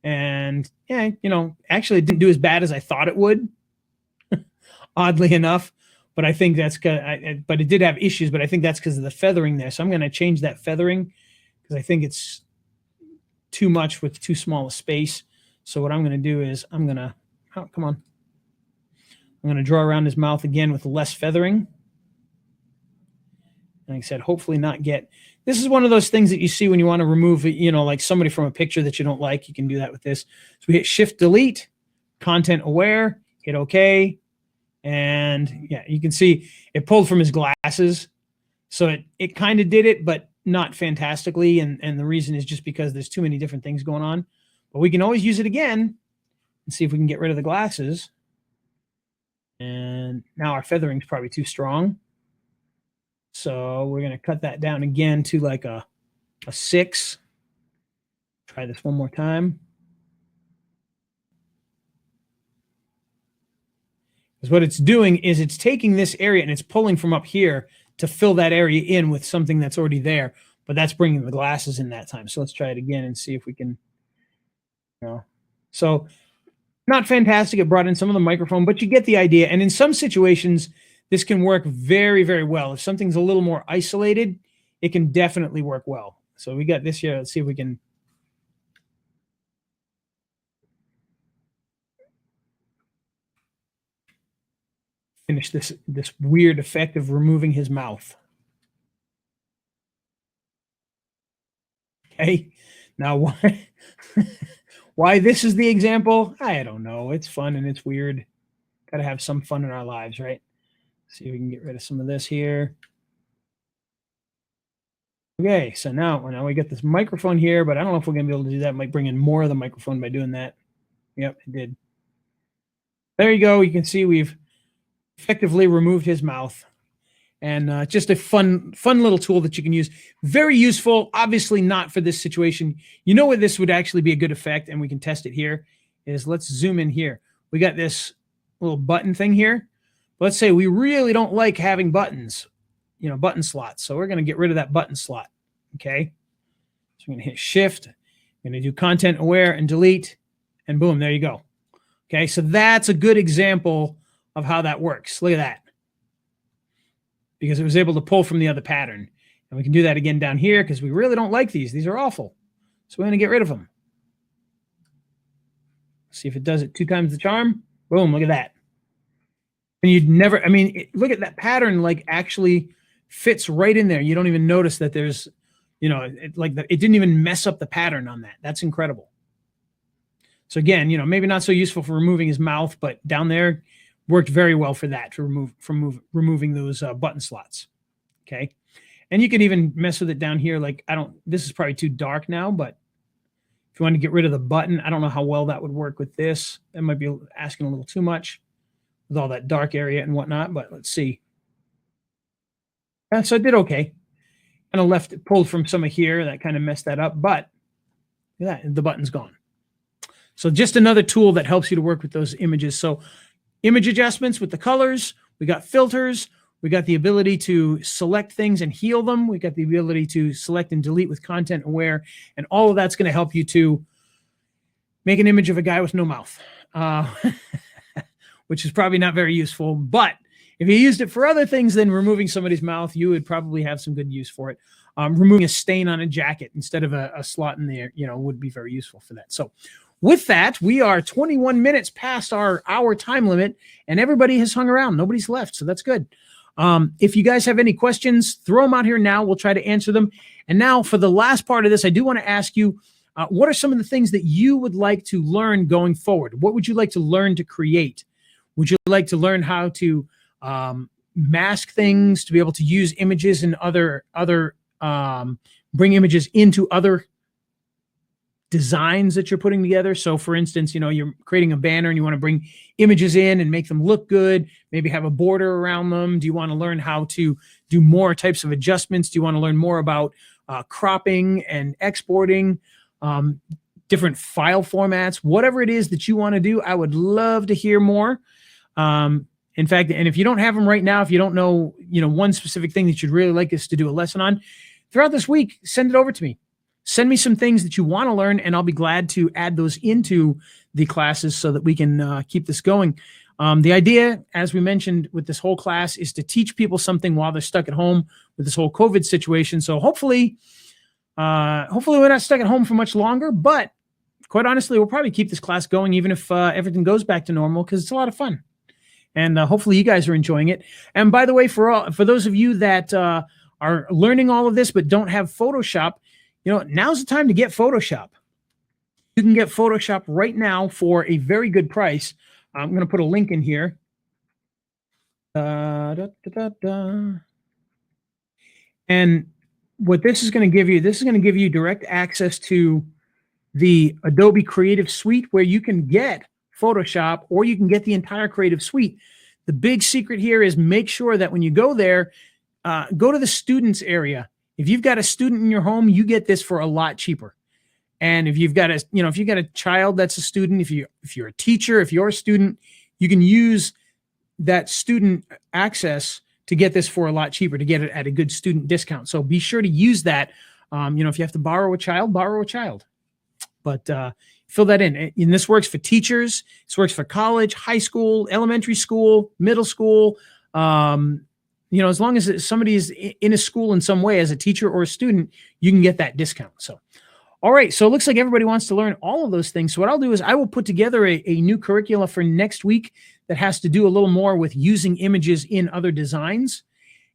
And yeah, you know, actually it didn't do as bad as I thought it would, oddly enough. But I think that's good. But it did have issues, but I think that's because of the feathering there. So I'm going to change that feathering because I think it's too much with too small a space. So what I'm going to do is I'm going to, oh, come on. I'm going to draw around his mouth again with less feathering. Like I said, hopefully not get, this is one of those things that you see when you want to remove, you know, like somebody from a picture that you don't like. You can do that with this. So we hit shift delete, content aware, hit OK. And yeah, you can see it pulled from his glasses. So it kind of did it, but not fantastically. And the reason is just because there's too many different things going on. But we can always use it again and see if we can get rid of the glasses. And now our feathering's probably too strong. So we're going to cut that down again to like a 6. Try this one more time. Because what it's doing is it's taking this area and it's pulling from up here to fill that area in with something that's already there. But that's bringing the glasses in that time. So let's try it again and see if we can, you know. So not fantastic. It brought in some of the microphone, but you get the idea. And in some situations, this can work very, very well. If something's a little more isolated, it can definitely work well. So we got this here. Let's see if we can. Finish this weird effect of removing his mouth. Okay. Now, why this is the example, I don't know. It's fun and it's weird. Got to have some fun in our lives, right? See if we can get rid of some of this here. Okay, so now we got this microphone here, but I don't know if we're going to be able to do that. Might bring in more of the microphone by doing that. Yep, it did. There you go. You can see we've effectively removed his mouth. And just a fun little tool that you can use. Very useful. Obviously not for this situation. You know what this would actually be a good effect, and we can test it here, is let's zoom in here. We got this little button thing here. Let's say we really don't like having buttons, button slots. So we're going to get rid of that button slot. Okay. So I'm going to hit Shift. I'm going to do Content Aware and delete, and boom, there you go. Okay. So that's a good example of how that works. Look at that. Because it was able to pull from the other pattern. And we can do that again down here because we really don't like these. These are awful. So we're going to get rid of them. See if it does it 2 times the charm. Boom, look at that. And you'd never, look at that pattern, like actually fits right in there. You don't even notice that there's, it didn't even mess up the pattern on that. That's incredible. So again, maybe not so useful for removing his mouth, but down there, worked very well for that, to removing those button slots. Okay. And you can even mess with it down here. Like, this is probably too dark now, but if you want to get rid of the button, I don't know how well that would work with this. That might be asking a little too much with all that dark area and whatnot, but let's see. So it did okay. Kind of pulled from some of here. That kind of messed that up, but look at that, the button's gone. So just another tool that helps you to work with those images. So image adjustments with the colors, we got filters, we got the ability to select things and heal them, we got the ability to select and delete with Content Aware, and all of that's going to help you to make an image of a guy with no mouth, which is probably not very useful, but if you used it for other things than removing somebody's mouth, you would probably have some good use for it. Removing a stain on a jacket instead of a slot in there, would be very useful for that. So with that, we are 21 minutes past our hour time limit, and everybody has hung around. Nobody's left, so that's good. If you guys have any questions, throw them out here now. We'll try to answer them. And now for the last part of this, I do want to ask you, what are some of the things that you would like to learn going forward? What would you like to learn to create? Would you like to learn how to mask things, to be able to use images and bring images into other designs that you're putting together? So for instance, you're creating a banner and you want to bring images in and make them look good, maybe have a border around them. Do you want to learn how to do more types of adjustments? Do you want to learn more about cropping and exporting, different file formats? Whatever it is that you want to do, I would love to hear more. In fact, and if you don't have them right now, if you don't know, one specific thing that you'd really like us to do a lesson on, throughout this week, send it over to me. Send me some things that you want to learn, and I'll be glad to add those into the classes so that we can keep this going. The idea, as we mentioned with this whole class, is to teach people something while they're stuck at home with this whole COVID situation. So hopefully we're not stuck at home for much longer, but quite honestly, we'll probably keep this class going even if everything goes back to normal, because it's a lot of fun. And hopefully you guys are enjoying it. And by the way, for those of you that are learning all of this but don't have Photoshop, now's the time to get Photoshop. You can get Photoshop right now for a very good price. I'm going to put a link in here. And what this is going to give you, direct access to the Adobe Creative Suite, where you can get Photoshop or you can get the entire Creative Suite. The big secret here is make sure that when you go there, go to the students area. If you've got a student in your home, you get this for a lot cheaper. And if you've got a child that's a student, if you're a teacher, if you're a student, you can use that student access to get this for a lot cheaper, to get it at a good student discount. So be sure to use that. If you have to borrow a child, borrow a child. But fill that in. And this works for teachers. This works for college, high school, elementary school, middle school. As long as somebody is in a school in some way as a teacher or a student, you can get that discount. So, all right. So it looks like everybody wants to learn all of those things. So what I'll do is I will put together a new curricula for next week that has to do a little more with using images in other designs.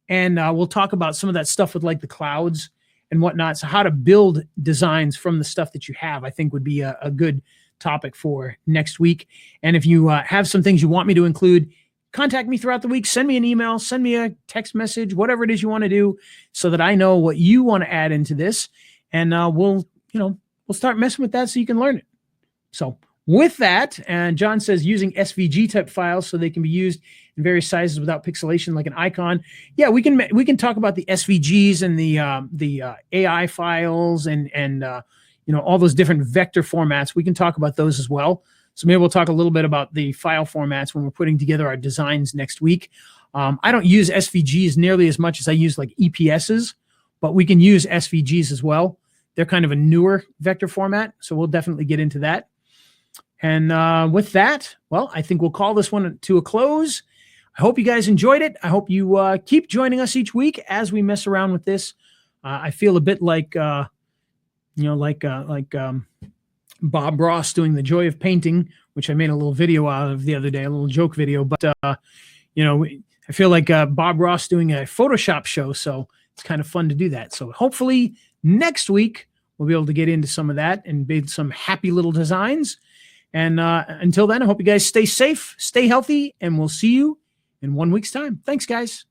And we'll talk about some of that stuff with like the clouds and whatnot. So how to build designs from the stuff that you have, I think would be a good topic for next week. And if you have some things you want me to include, contact me throughout the week. Send me an email, send me a text message, whatever it is you want to do, so that I know what you want to add into this. And we'll start messing with that so you can learn it. So with that, and John says using SVG type files so they can be used in various sizes without pixelation, like an icon. Yeah, we can talk about the SVGs and the AI files and all those different vector formats. We can talk about those as well. So maybe we'll talk a little bit about the file formats when we're putting together our designs next week. I don't use SVGs nearly as much as I use like EPSs, but we can use SVGs as well. They're kind of a newer vector format, so we'll definitely get into that. And with that, well, I think we'll call this one to a close. I hope you guys enjoyed it. I hope you keep joining us each week as we mess around with this. I feel a bit like, Bob Ross doing The Joy of Painting, which I made a little video out of the other day, a little joke video. But, I feel like Bob Ross doing a Photoshop show, so it's kind of fun to do that. So hopefully next week we'll be able to get into some of that and build some happy little designs. And until then, I hope you guys stay safe, stay healthy, and we'll see you in 1 week's time. Thanks, guys.